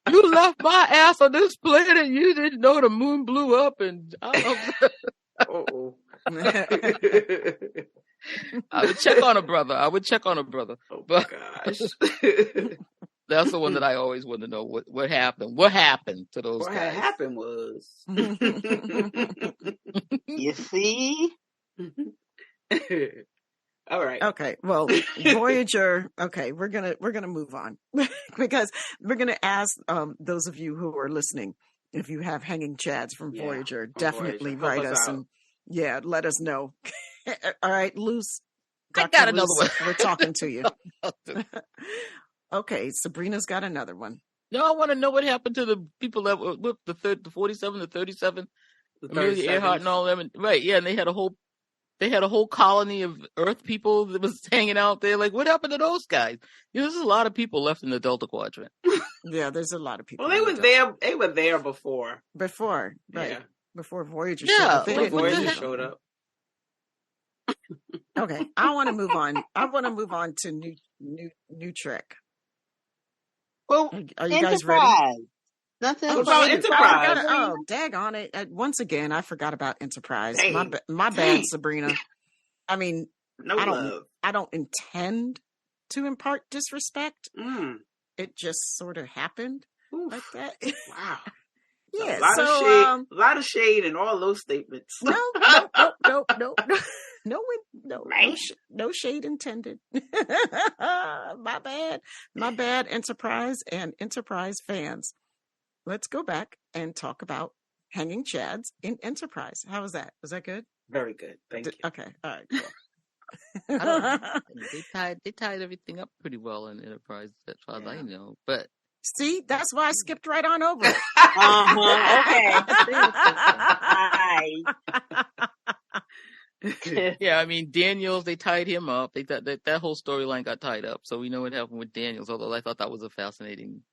You left my ass on this planet. You didn't know the moon blew up, and oh. I would check on a brother. Oh, gosh. That's the one that I always want to know what happened. What happened to those guys? What happened was. You see? All right. Okay. Well, Voyager. Okay, we're gonna move on because we're gonna ask those of you who are listening, if you have hanging chads from Voyager, definitely write us and let us know. All right, Luce. I got another one. We're talking to you. Okay, Sabrina's got another one. No, I want to know what happened to the people that were with the 47, the 37, Amelia Earhart and all them. And they had a whole colony of Earth people that was hanging out there. Like, what happened to those guys? There's a lot of people left in the Delta Quadrant. Yeah, there's a lot of people. Well, they were there. They were there before. Before, right? Yeah. Before Voyager showed up. Before Voyager showed up. Okay, I want to move on. I want to move on to new Trek. Well, are you guys ready? Nothing about Enterprise. Daggone it! Once again, I forgot about Enterprise. Dang. My bad, Sabrina. I mean, love. I don't intend to impart disrespect. Mm. It just sort of happened like that. Wow. Yeah. A lot of shade in all those statements. No shade intended. My bad, Enterprise and Enterprise fans. Let's go back and talk about hanging chads in Enterprise. How was that? Was that good? Very good. Thank you. Okay. All right. Cool. I don't know. They tied everything up pretty well in Enterprise, as far as I know. But see, that's why I skipped right on over it. Okay. Yeah, I mean, Daniels, they tied him up. That whole storyline got tied up. So we know what happened with Daniels, although I thought that was a fascinating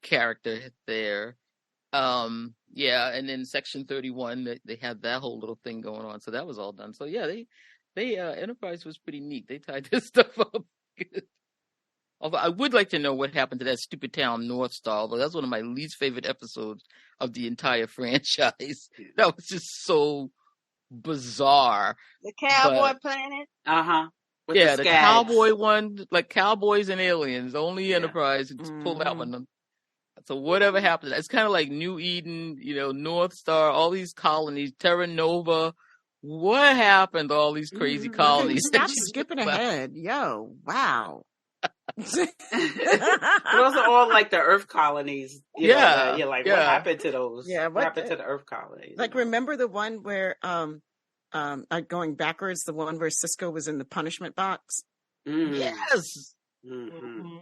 character there. And then Section 31, they had that whole little thing going on. So that was all done. So yeah, they Enterprise was pretty neat. They tied this stuff up. Although I would like to know what happened to that stupid town, North Star, although that's one of my least favorite episodes of the entire franchise. That was just so bizarre. The Cowboy Planet? Uh-huh. Yeah, the cowboy one, like Cowboys and Aliens, only Enterprise pulled that one. So whatever happened, it's kind of like New Eden, North Star, all these colonies, Terra Nova. What happened to all these crazy colonies? Stop skipping ahead. Yo, wow. Those are all like the Earth colonies. You're like, what happened to those? Yeah, what happened to the Earth colonies? Like, remember the one where, going backwards, the one where Cisco was in the punishment box? Mm. Yes. Mm-hmm.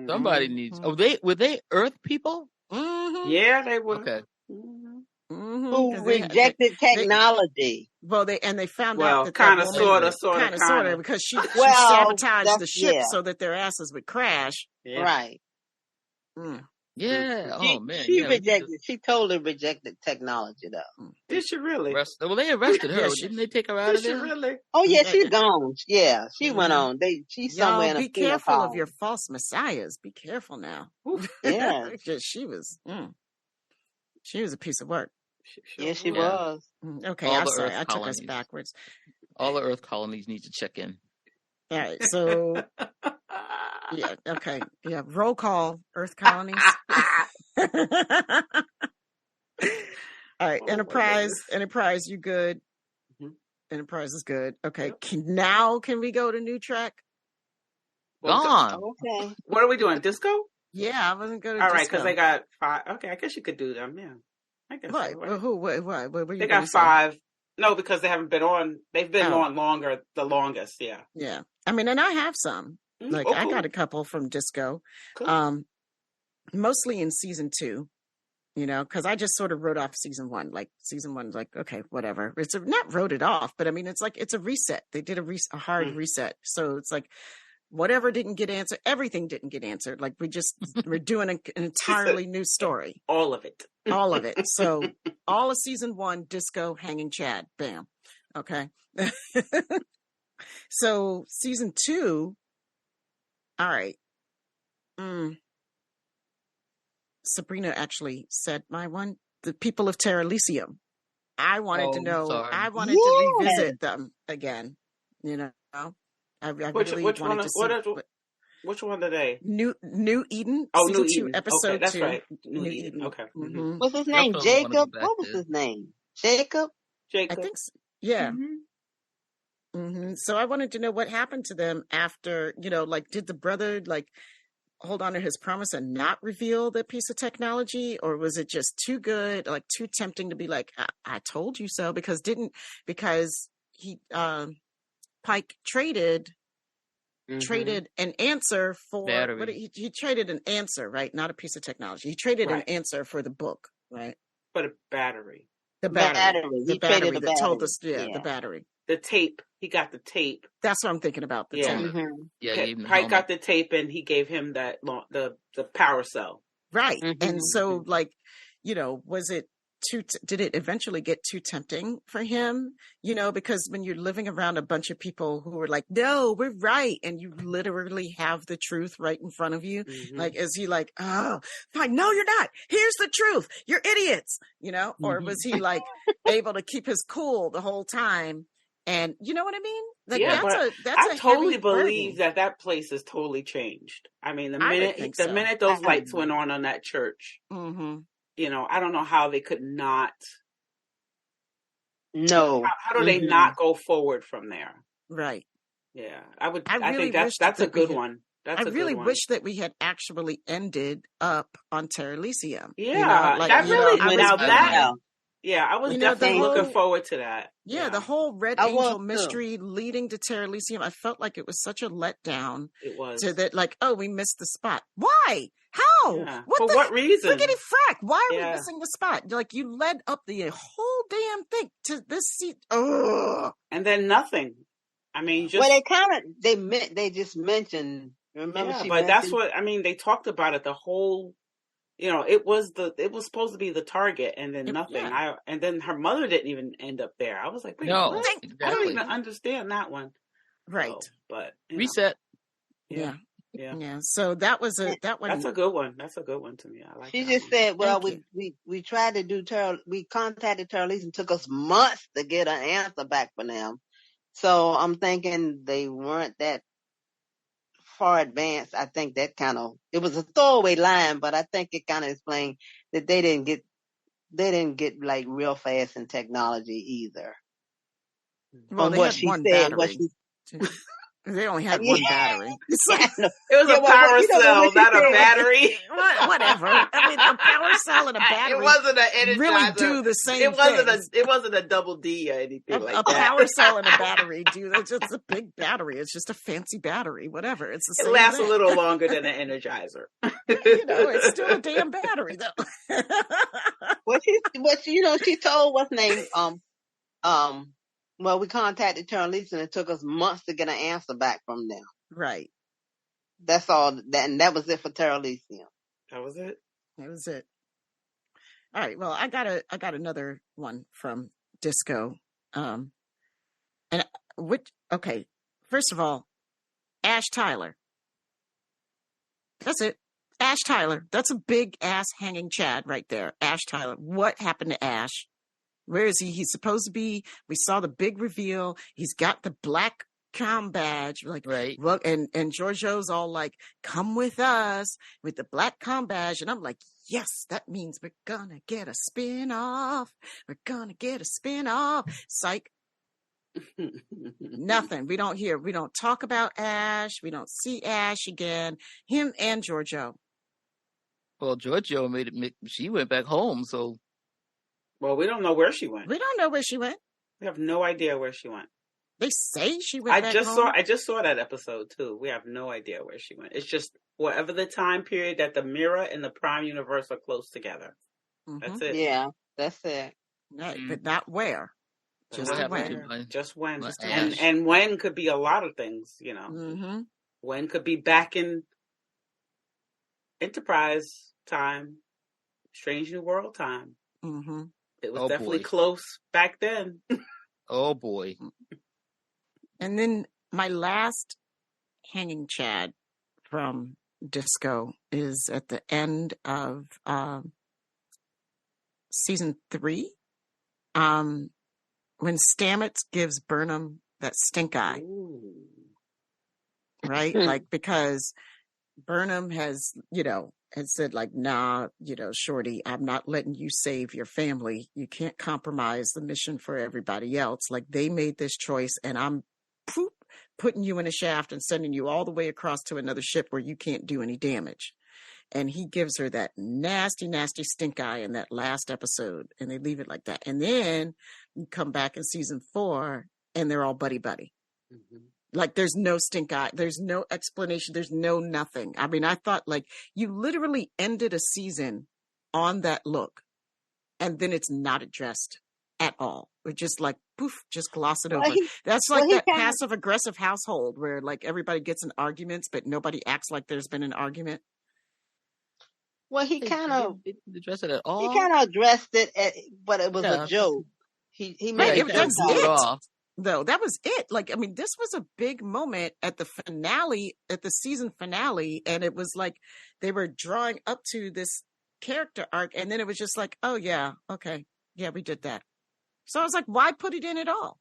Somebody needs. Were they Earth people? Mm-hmm. Yeah, they were. Okay. Mm-hmm. Who rejected technology? They found out that kind of, sort of, because she sabotaged the ship so that their asses would crash. Yeah. Right. Mm. Yeah. She totally rejected technology, though. Did she really? Well, they arrested her. Didn't they take her out of there? Did she really? Oh yeah, she's gone. Yeah, she went on. She's somewhere. Be careful of your false messiahs. Be careful now. Yeah. She was a piece of work. Yes, she was. Okay, I'm sorry. I took us backwards. All the Earth colonies need to check in. All right, so yeah, okay, yeah. Roll call, Earth colonies. All right, Enterprise, you good? Mm-hmm. Enterprise is good. Okay, now can we go to New Trek? Gone. Okay. What are we doing? Disco? Yeah, I wasn't going to. All right, because they got 5. Okay, I guess you could do them. Yeah. What? What they got 5. No, because they haven't been on. They've been on the longest. Yeah. Yeah. I mean, and I have some. Like I got a couple from Disco, cool. Mostly in season 2. Because I just sort of wrote off season 1. Like season 1's like, okay, whatever. It's not wrote it off, but I mean, it's like it's a reset. They did a hard reset, so it's like. Whatever didn't get answered, everything didn't get answered. Like we're doing an entirely new story. All of it. All of it. So all of season 1, Disco, hanging Chad. Bam. Okay. So season 2. All right. Sabrina actually said my one. The people of Terra Elysium. I wanted to know. Sorry. I wanted to revisit them again. I which really one? wanted to see. Which one are they? New Eden. Oh, season New 2, Eden. episode Okay, that's 2. right. New Eden. Okay. Mm-hmm. What's his name? Definitely wanna go Jacob? back What was there. his name? Jacob? I think so. Yeah. Mm-hmm. So I wanted to know what happened to them after, like, did the brother hold on to his promise and not reveal the piece of technology, or was it just too good, like too tempting to be like, I told you so? Because he Pike traded an answer for Battery. he traded an answer, right? Not a piece of technology. He traded an Right. answer for the book, right? For the battery. The battery. He traded that the told battery. us, the battery. The tape. He got the tape. That's what I'm thinking about. The Yeah. tape. Mm-hmm. Yeah, he even Pike got the tape, and he gave him the power cell. Right. Mm-hmm. And so, like, was it did it eventually get too tempting for him? Because when you're living around a bunch of people who are like, no, we're right, and you literally have the truth right in front of you, like, is he like, oh, fine, no, you're not. Here's the truth. You're idiots, or was he like able to keep his cool the whole time? And you know what I mean? Like, yeah, that's I totally believe that place has totally changed. I mean, the so. minute those lights went on that church, I don't know how they could not. No. How do they not go forward from there? Right. Yeah, I think that's a good one. I really wish that we had actually ended up on Terra Elysium. Yeah, that really. I was definitely looking forward to that. Yeah, the whole Red Angel mystery leading to Terra Elysium, I felt like it was such a letdown. It was. To that, like, oh, we missed the spot. Why? How? Yeah. For what reason? Friggity frack. Why are we missing the spot? Like, you led up the whole damn thing to this seat. Ugh. And then nothing. I mean, just. Well, they just mentioned, remember? Yeah, but that's what, I mean, they talked about it the whole. It was supposed to be the target, and then nothing. Yeah. And then her mother didn't even end up there. I was like, wait, no, exactly. I don't even understand that one. Right. So, but reset. Yeah. So that was that one. That's a good one. That's a good one to me. I like. She just said, "Well, we tried to do we contacted Terra Elysium. It took us months to get an answer back from them. So I'm thinking they weren't that far advanced. I think that it was a throwaway line, but I think it kind of explained that they didn't get like real fast in technology either. Well, they had one battery. They only had one battery. It was a power cell, not a battery. Whatever. I mean, a power cell and a battery. It wasn't an energizer. Really do the same thing. It wasn't a double D or anything like that. A power cell and a battery, dude. It's just a big battery. It's just a fancy battery. Whatever. It's the same. It lasts thing. a little longer than an energizer. It's still a damn battery, though. She told what's name well, we contacted Terra Elysium and it took us months to get an answer back from them. Right. That's all. And that was it for Terra Elysium. That was it. That was it. All right. Well, I got another one from Disco. Okay. First of all, Ash Tyler. That's it. Ash Tyler. That's a big ass hanging Chad right there. Ash Tyler. What happened to Ash? Where is he? He's supposed to be. We saw the big reveal. He's got the black comm badge, like, right. Look, and Giorgio's all like, "Come with us with the black comm badge," and I'm like, yes, that means we're gonna get a spin-off. We're gonna get a spin-off. Psych. Nothing. We don't talk about Ash. We don't see Ash again. Him and Giorgio. Well, Giorgio she went back home, so. Well, we don't know where she went. We don't know where she went. We have no idea where she went. They say she went back home. I just saw that episode too. We have no idea where she went. It's just whatever the time period that the Mirror and the Prime Universe are close together. Mm-hmm. That's it. Yeah, that's it. Right, but not where. Just when. Just when. And when could be a lot of things, Mm-hmm. When could be back in Enterprise time, Strange New World time. Mm-hmm. It was definitely close back then. Oh boy. And then my last hanging Chad from Disco is at the end of season 3. When Stamets gives Burnham that stink eye. Ooh. Right? Like, because Burnham has said like, nah, Shorty, I'm not letting you save your family. You can't compromise the mission for everybody else. Like, they made this choice, and I'm putting you in a shaft and sending you all the way across to another ship where you can't do any damage. And he gives her that nasty, nasty stink eye in that last episode, and they leave it like that. And then you come back in season 4, and they're all buddy-buddy. Mm-hmm. Like, there's no stink eye. There's no explanation. There's no nothing. I mean, I thought, like, you literally ended a season on that look, and then it's not addressed at all. We're just like, poof, just gloss it over. That's like that passive-aggressive household where, like, everybody gets in arguments, but nobody acts like there's been an argument. Well, he kind of addressed it at all. He kind of addressed it, but it was a joke. He made it off. Though that was it. Like, I mean, this was a big moment at the finale, at the season finale, and it was like they were drawing up to this character arc, and then it was just like, oh yeah, okay, yeah, we did that. So I was like, why put it in at all?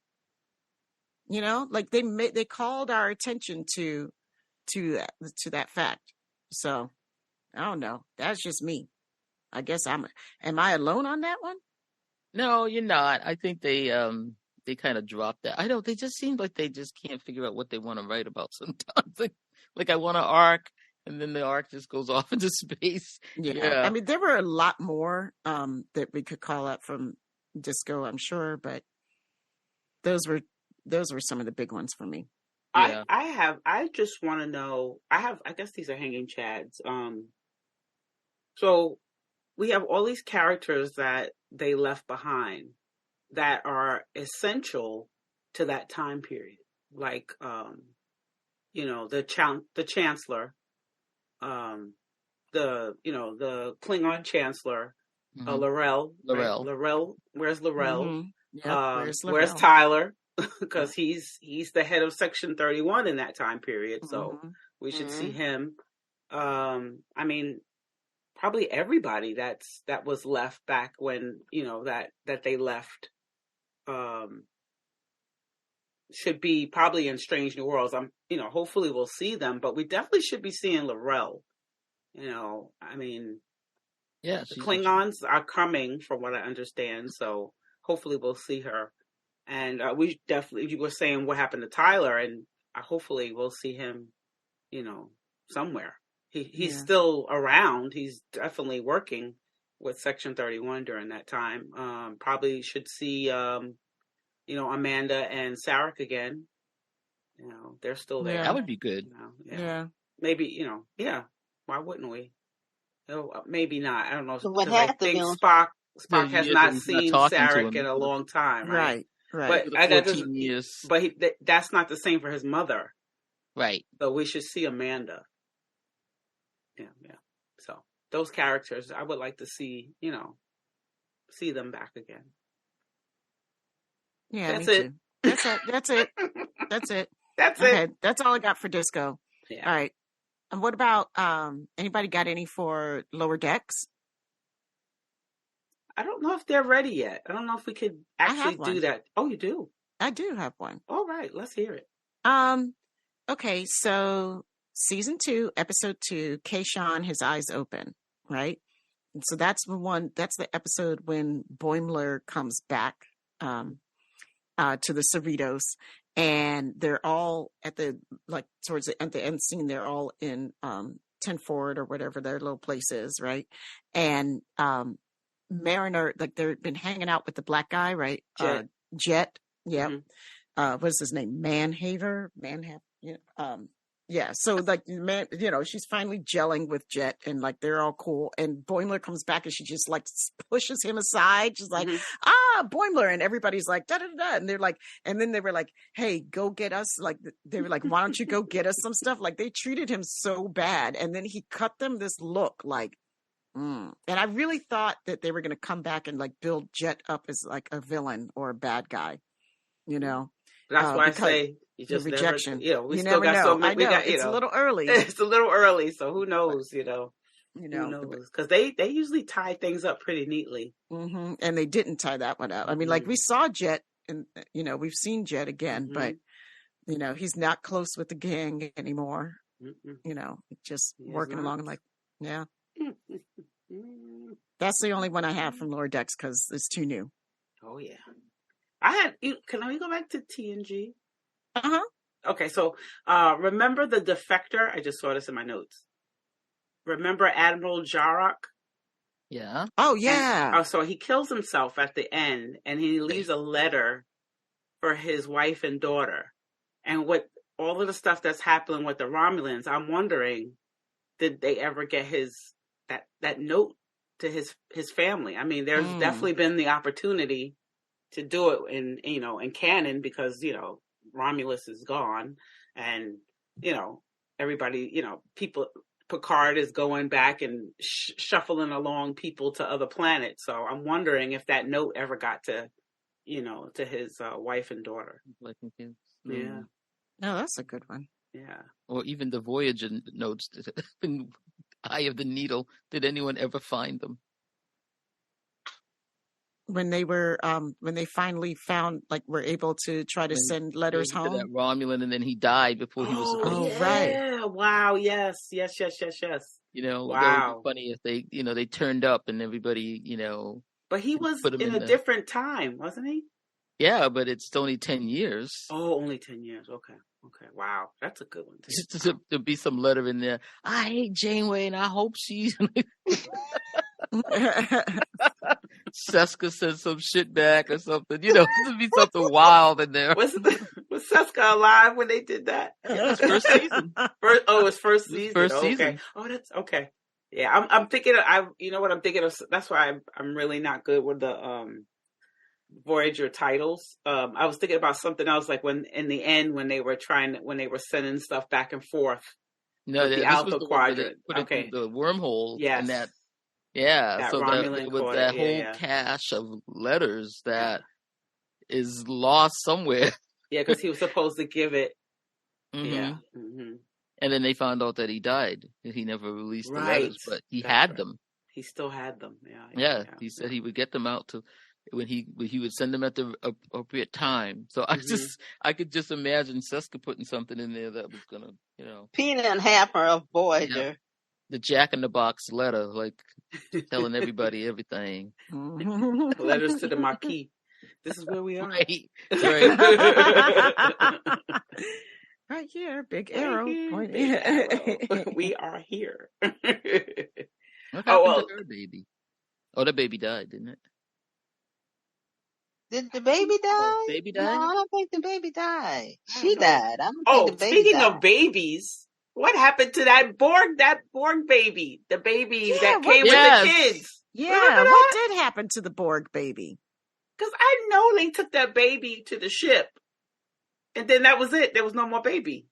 Like they called our attention to that fact. So I don't know. That's just me. I guess am I alone on that one? No, you're not. I think they kind of dropped that. They just seem like they just can't figure out what they want to write about sometimes. Like I want an arc, and then the arc just goes off into space. Yeah. I mean, there were a lot more that we could call out from Disco, I'm sure, but those were some of the big ones for me. Yeah. I just want to know, I guess these are hanging chads. So we have all these characters that they left behind that are essential to that time period. Like, the Chancellor, the Klingon Chancellor, L'Rell. L'Rell. Where's L'Rell? Mm-hmm. Yep, where's Tyler? Because he's the head of Section 31 in that time period. So we should see him. I mean, probably everybody that was left back when, that they left, should be probably in Strange New Worlds. Hopefully we'll see them, but we definitely should be seeing L'Rell. I mean, yeah, the Klingons are coming from what I understand. So hopefully we'll see her. And we definitely, you were saying what happened to Tyler, and hopefully we'll see him, somewhere. He's still around. He's definitely working with Section 31 during that time. Probably should see, Amanda and Sarek again. They're still there. That would be good. Yeah. Maybe, why wouldn't we? Maybe not. I don't know. So what I think Spock has not seen Sarek in a long time. Right. But that's not the same for his mother. Right. So we should see Amanda. Yeah. So those characters, I would like to see, see them back again. Yeah, that's it. That's it. That's it. That's it. That's all I got for Disco. Yeah. All right. And what about anybody got any for Lower Decks? I don't know if they're ready yet. I don't know if we could actually do that. Oh, you do? I do have one. All right, let's hear it. Okay, so season 2, episode 2, Kayshawn, his eyes open, right? And so that's the episode when Boimler comes back to the Cerritos, and they're all at the end scene, they're all in 10 Forward or whatever their little place is, right? And Mariner, like they've been hanging out with the black guy, right? Jet. Yeah. Mm-hmm. What's his name? Yeah. So like, she's finally gelling with Jet, and like they're all cool. And Boimler comes back, and she just like pushes him aside. She's like, Boimler, and everybody's like, da da da. And they're like, and then they were like, hey, go get us. Like they were like, why don't you go get us some stuff? Like they treated him so bad, and then he cut them this look like. And I really thought that they were going to come back and like build Jet up as like a villain or a bad guy, That's why I say you just rejection. Never, we still got so many. It's a little early. It's a little early, so who knows? Who knows? Because they usually tie things up pretty neatly. Mm-hmm. And they didn't tie that one up. I mean, like we saw Jet, and we've seen Jet again, but he's not close with the gang anymore. you know, just working along. I'm like, yeah. That's the only one I have from Lower Decks because it's too new. Oh yeah. Can we go back to TNG? Uh-huh. Okay, so remember the defector? I just saw this in my notes. Remember Admiral Jarok? Yeah. Oh yeah. And, so he kills himself at the end, and he leaves a letter for his wife and daughter. And what all of the stuff that's happening with the Romulans, I'm wondering, did they ever get that note to his family? I mean, there's definitely been the opportunity to do it in canon because, Romulus is gone and, everybody, people, Picard is going back and shuffling along people to other planets. So I'm wondering if that note ever got to, to his wife and daughter. Yeah. No, that's a good one. Yeah. Or even the Voyager notes in Eye of the Needle. Did anyone ever find them? When they were, when they finally found, were able to try to send letters home. That Romulan, and then he died before he was supposed to. Right. Wow. Yes. Wow. That would be funny if they turned up and everybody, But he was in a different time, wasn't he? Yeah, but it's only 10 years. Oh, only 10 years. Okay. Wow. That's a good one. There'll be some letter in there. I hate Janeway and I hope she's... Seska sends some shit back or something. There'll be something wild in there. Was Seska alive when they did that? Yeah, it was first season. It was first season. Okay. Oh, that's okay. Yeah, I'm thinking. You know what I'm thinking of? That's why I'm really not good with the Voyager titles. I was thinking about something else, like when in the end when they were sending stuff back and forth. No, the Alpha Quadrant. Okay, the wormhole. Yes. And that. Yeah, that so Romulan with that whole cache of letters that is lost somewhere. Yeah, because he was supposed to give it. Mm-hmm. Yeah. Mm-hmm. And then they found out that he died. He never released the letters, but he had them. He still had them. Yeah. He said he would get them out when he would send them at the appropriate time. So I could just imagine Seska putting something in there that was gonna, Peanut and Hamper of Voyager. Yeah. The Jack in the Box letter, telling everybody everything. Letters to the Marquis. This is where we are. Right. Right here, big arrow. Big arrow. We are here. What happened to her baby? Oh, the baby died, didn't it? Did the baby die? Baby died? No, I don't think the baby died. She died. I don't think the baby speaking died. of babies, what happened to that Borg baby? The baby that came with the kids. Yeah, what did happen to the Borg baby? Because I know they took that baby to the ship. And then that was it. There was no more baby.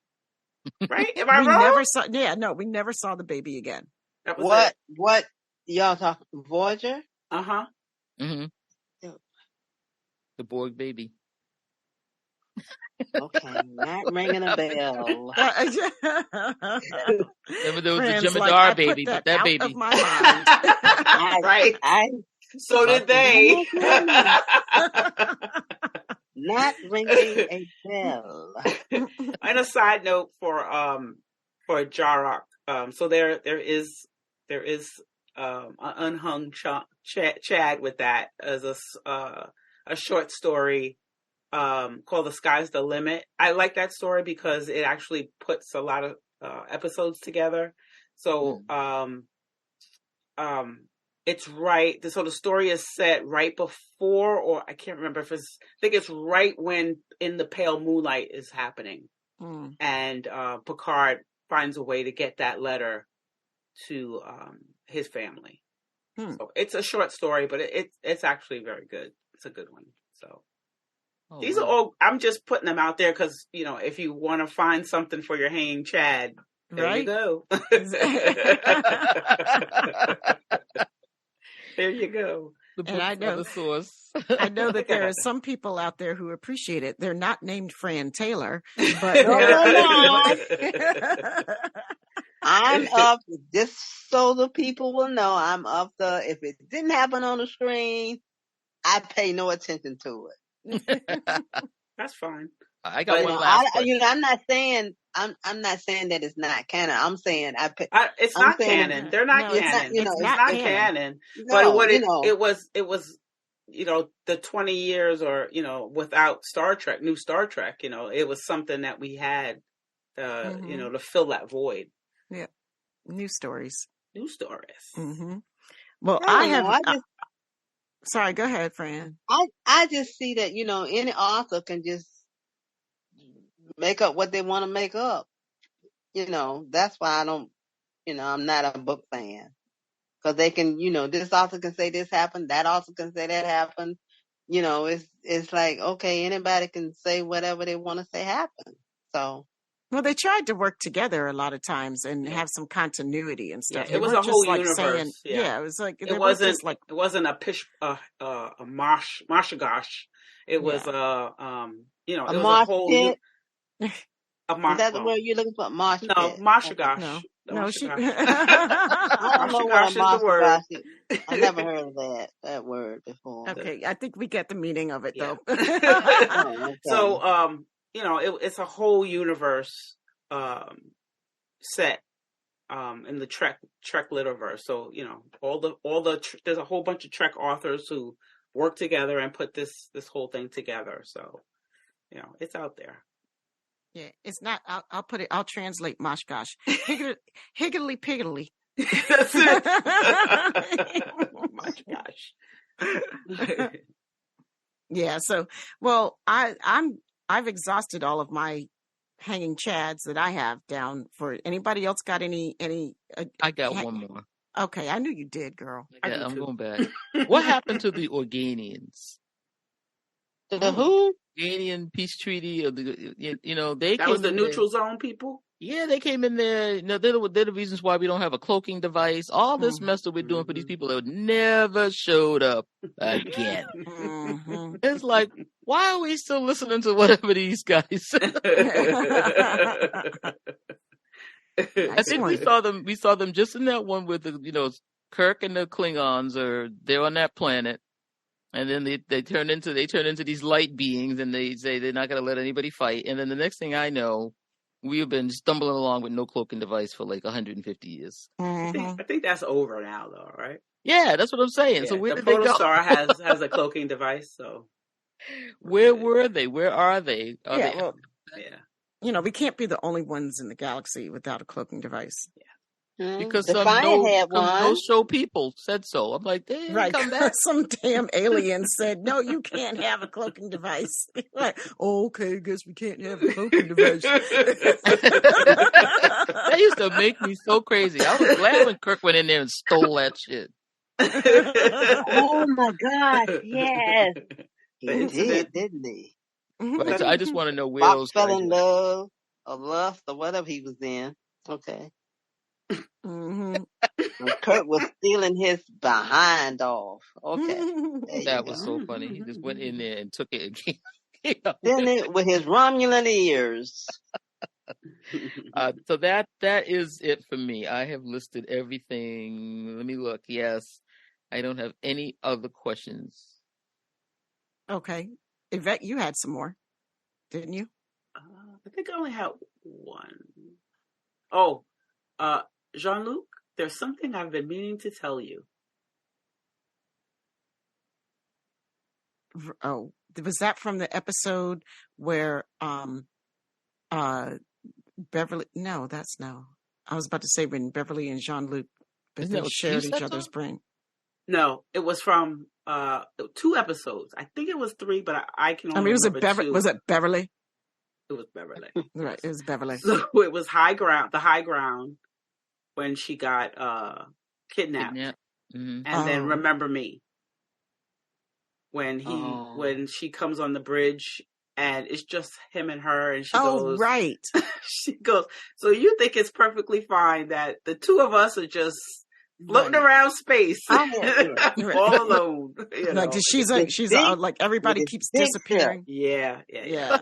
Right? Am I wrong? We never saw the baby again. That was What y'all talking? Voyager? Uh-huh. Mm-hmm. The Borg baby. Okay, not ringing a bell. Remember there was the Jemadar baby, but that baby. Of my mind. Right. So did they. Not ringing a bell. And a side note for Jarok. So there is an unhung Chad with that as a short story called "The Sky's the Limit." I like that story because it actually puts a lot of episodes together. So it's right. So the story is set right before, or I can't remember I think it's right when In the Pale Moonlight is happening. And Picard finds a way to get that letter to his family. So it's a short story, but it's actually very good. It's a good one. So these are all, I'm just putting them out there because, if you want to find something for your hanging Chad, there you go. There you go. And I know the source. I know that there are some people out there who appreciate it. They're not named Fran Taylor, but I'm of just so the people will know I'm of if it didn't happen on the screen, I pay no attention to it. That's fine. I got one last question. I'm not saying that it's not canon. I'm saying it's not canon. They're not canon. It's not canon. But it was the 20 years or without Star Trek, new Star Trek, it was something that we had to fill that void. Yeah. New stories. Mm-hmm. Well, sorry, go ahead, Fran. I just see that, any author can just make up what they want to make up. That's why I don't, I'm not a book fan. Because they can, this author can say this happened, that author can say that happened. It's like, okay, anybody can say whatever they want to say happened. So. Well, they tried to work together a lot of times and have some continuity and stuff. Yeah, it was a whole universe. It was like it wasn't a Mashagosh. It was it was a whole pit. Is that the word you're looking for? Marsh pit. No, Mashagosh. No, she. I don't know what a word. I never heard of that word before. Okay, I think we get the meaning of it though. So, it's a whole universe set in the Trek Literverse. So, there's a whole bunch of Trek authors who work together and put this whole thing together. So, it's out there. Yeah, it's not. I'll translate Moshgosh. Higgly piggly. That's it. Moshgosh. Yeah. So, well, I've exhausted all of my hanging chads that I have down. For anybody else got any? I got one more. Okay, I knew you did, girl. Yeah, I'm going back. What happened to the Organians? The who? Organian peace treaty, or that was the neutral zone people. Yeah, they came in there. They're the reasons why we don't have a cloaking device. All this mess that we're doing for these people that never showed up again. It's like, why are we still listening to whatever these guys say? I think we saw them just in that one with the Kirk and the Klingons they're on that planet. And then they turn into these light beings, and they say they're not going to let anybody fight. And then the next thing I know, we have been stumbling along with no cloaking device for like 150 years. I think that's over now, though, right? Yeah, that's what I'm saying. Yeah, so where did they go? The Protostar has a cloaking device. So where were they? Where are they? We can't be the only ones in the galaxy without a cloaking device. Yeah. Because some no-show people said so. I'm like, they right. Come back. Some damn alien said, no, you can't have a cloaking device. Like, okay, guess we can't have a cloaking device. That used to make me so crazy. I was glad when Kirk went in there and stole that shit. Oh my God, yes. He did, didn't he? Right, so I just want to know where Bob those fell in love or lust or whatever he was in. Okay. Kurt was stealing his behind off. Okay. That was so funny. He just went in there and took it and came Stealing it with his Romulan ears. So that is it for me. I have listed everything. Let me look. Yes. I don't have any other questions. Okay. Yvette, you had some more, didn't you? I think I only had one. Oh, Jean-Luc, there's something I've been meaning to tell you. Oh, was that from the episode where Beverly? No, that's no. I was about to say when Beverly and Jean-Luc shared each other's brain. No, it was from 2 episodes. I think it was 3, but I can only remember 2. Was it Beverly? It was Beverly. Right, it was Beverly. So it was the high ground when she got kidnapped. Mm-hmm. And then Remember Me. When she comes on the bridge and it's just him and her, and she goes, right. She goes, so you think it's perfectly fine that the two of us are just floating around space all alone. Like she's like everybody keeps disappearing. Yeah.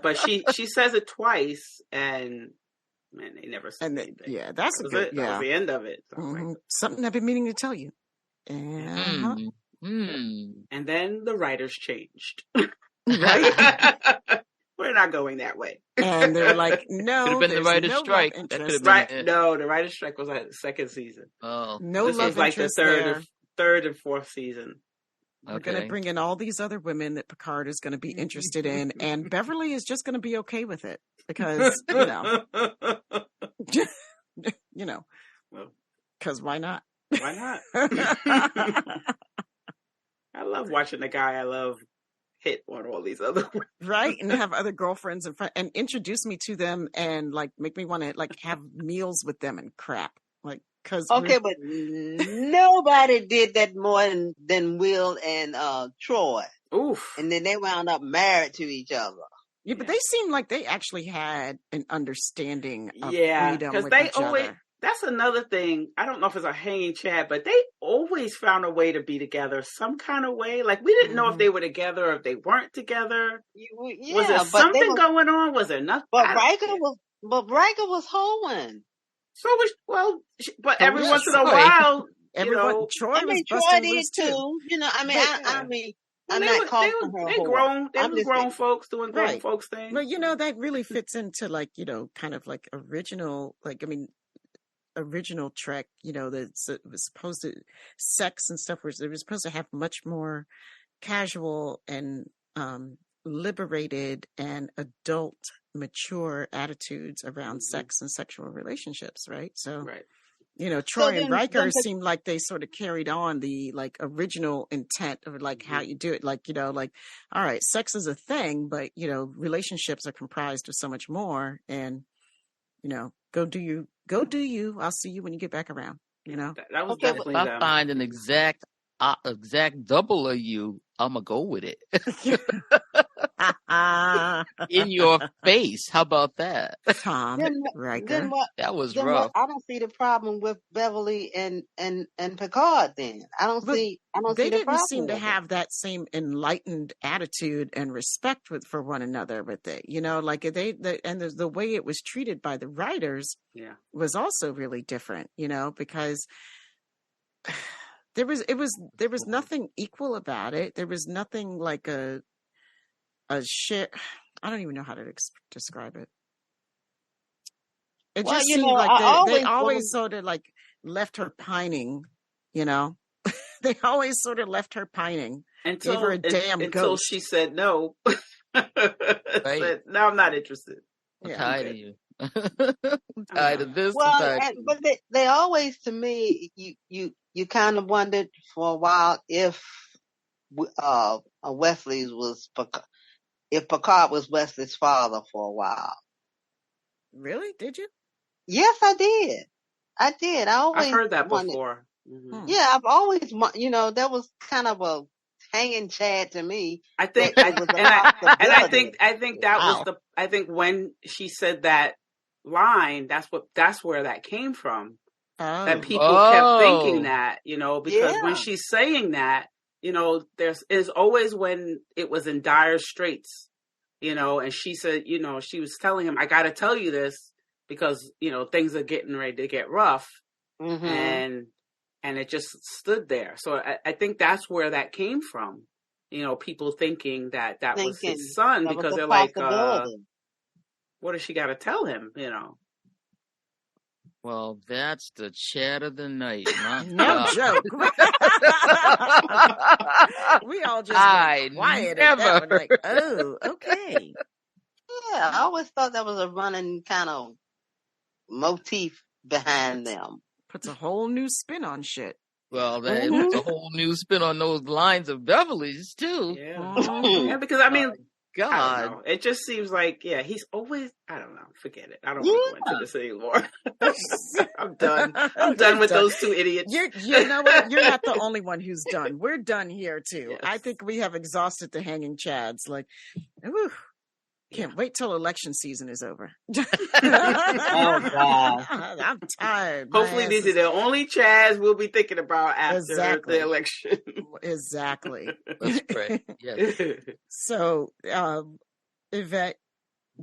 But she says it twice, and man, they never said anything. Yeah, that's that good. That was the end of it. So like, something I've been meaning to tell you. And then the writers changed. Right. we're not going that way. And they were like, no, could have been the writer's no strike. Love That could interest. have been it. No, the writer's strike was like the second season. Oh, No this love was like the interest there. third and fourth season. We're going to bring in all these other women that Picard is going to be interested in, and Beverly is just going to be okay with it because, you know, because why not? Why not? I love watching the guy I love hit on all these other women. Right, and have other girlfriends and introduce me to them and like make me want to like have meals with them and crap. Like, cause okay, but nobody did that more than Will and Troy. Oof. And then they wound up married to each other. Yeah, but they seemed like they actually had an understanding of freedom because they always other. That's another thing. I don't know if it's a hanging chad, but they always found a way to be together some kind of way. Like, we didn't know if they were together or if they weren't together. Yeah, was there something going on? Was there nothing? But Riker was hoeing. So was, but every once in a while, Troy was busting did loose too. You know, I mean, I'm they not calling her they grown. They were grown folks doing grown folks things. But that really fits into like kind of like original, like original Trek. That was supposed to sex and stuff was supposed to have much more casual and liberated and adult, mature attitudes around sex and sexual relationships, right? So. Right. Troy and Riker seemed like they sort of carried on the like original intent of like how you do it. Like, like, all right, sex is a thing, but relationships are comprised of so much more. And, go do you. I'll see you when you get back around. That was definitely if I find an exact double of you, I'm gonna go with it. In your face. How about that? Tom Riker. That was rough. I don't see the problem with Beverly and Picard then. I don't see the problem. They didn't seem to have that same enlightened attitude and respect for one another, but the way it was treated by the writers was also really different, because there was nothing equal about it. There was nothing like a shit. I don't even know how to describe it. It just seemed like they always sort of like left her pining, They always sort of left her pining. Gave her a damn until ghost. She said no. Said, no, I'm not interested. I'm tired of you. I'm tired of this. But they always, to me, you kind of wondered for a while if Wesley's was if Picard was Wesley's father for a while. Really? Did you? Yes, I did. I've heard that before. Mm-hmm. Yeah, I've always, that was kind of a hanging chad to me. I think, I think that was I think when she said that line, that's where that came from. Oh. That people kept thinking that, because when she's saying that, there's always when it was in dire straits, and she said, she was telling him, I got to tell you this because, things are getting ready to get rough. Mm-hmm. And it just stood there. So I think that's where that came from. People thinking that was his son because they're like, what does she got to tell him, Well, that's the chat of the night. No joke. We all just quiet at that one, like, oh, okay. Yeah, I always thought that was a running kind of motif behind them. Puts a whole new spin on shit. Well, that puts a whole new spin on those lines of Beverly's too. Yeah, yeah, because I mean, God, it just seems like he's always. I don't know. Forget it. I don't want to go into this anymore. I'm done. I'm done with those two idiots. You know what? You're not the only one who's done. We're done here too. Yes. I think we have exhausted the hanging chads. Like, whew. Can't wait till election season is over. Oh, God. I'm tired. Hopefully these are the only Chads we'll be thinking about after the election. Exactly. Let's pray. Yes. So, Yvette,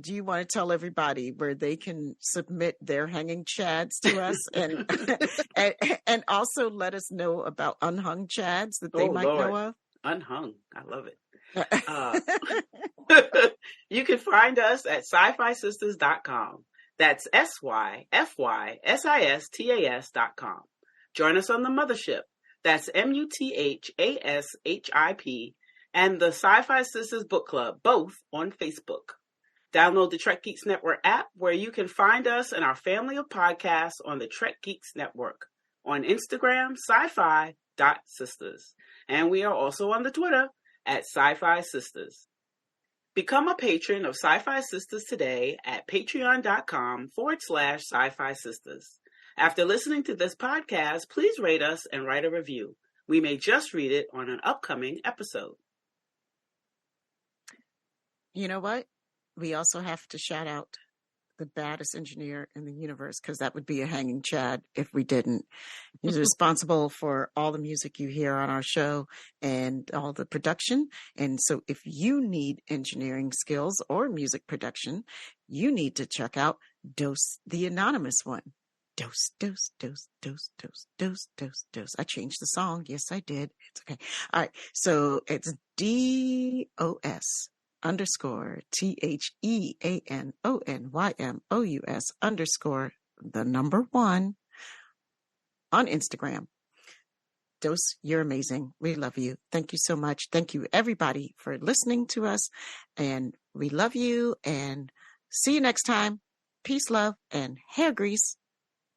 do you want to tell everybody where they can submit their hanging Chads to us and also let us know about unhung Chads that they might know of? Unhung. I love it. You can find us at sci-fisistas.com. That's SYFYSISTAS.com. Join us on the Mothership. That's MUTHASHIP and the Sci-Fi Sisters Book Club, both on Facebook. Download the Trek Geeks Network app where you can find us and our family of podcasts on the Trek Geeks Network. On Instagram, sci-fi.sisters. And we are also on the Twitter at Sci-Fi Sisters. Become a patron of Sci-Fi Sisters today at patreon.com/Sci-Fi Sisters. After listening to this podcast, please rate us and write a review. We may just read it on an upcoming episode. You know what? We also have to shout out the baddest engineer in the universe, because that would be a hanging Chad if we didn't. He's responsible for all the music you hear on our show and all the production. And so if you need engineering skills or music production, you need to check out Dose the Anonymous One. Dose, dose, dose, dose, dose, dose, dose, dose. I changed the song. Yes, I did. It's okay. All right. So it's DOS_THEANONYMOUS_1 on Instagram. Dose, you're amazing. We love you. Thank you so much. Thank you, everybody, for listening to us. And we love you. And see you next time. Peace, love, and hair grease.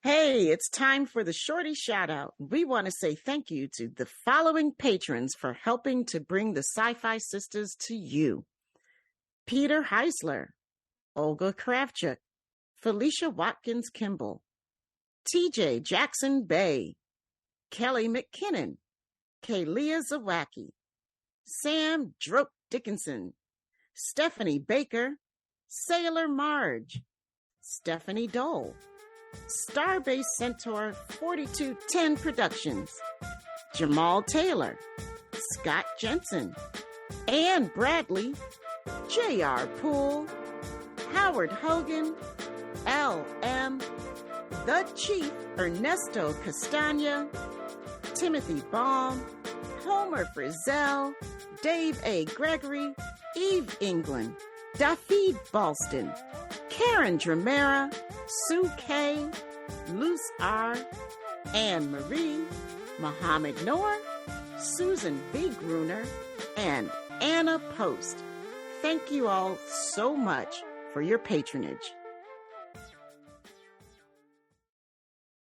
Hey, it's time for the Shorty shout out. We want to say thank you to the following patrons for helping to bring the Sci-Fi Sisters to you. Peter Heisler, Olga Kravchuk, Felicia Watkins Kimball, TJ Jackson Bay, Kelly McKinnon, Kalia Zawacki, Sam Drope Dickinson, Stephanie Baker, Sailor Marge, Stephanie Dole, Starbase Centaur 4210 Productions, Jamal Taylor, Scott Jensen, Ann Bradley, J.R. Poole, Howard Hogan, L.M., The Chief Ernesto Castagna, Timothy Baum, Homer Frizzell, Dave A. Gregory, Eve England, David Ballston, Karen Dramera, Sue K., Luce R., Anne Marie, Mohammed Noor, Susan V. Gruner, and Anna Post. Thank you all so much for your patronage.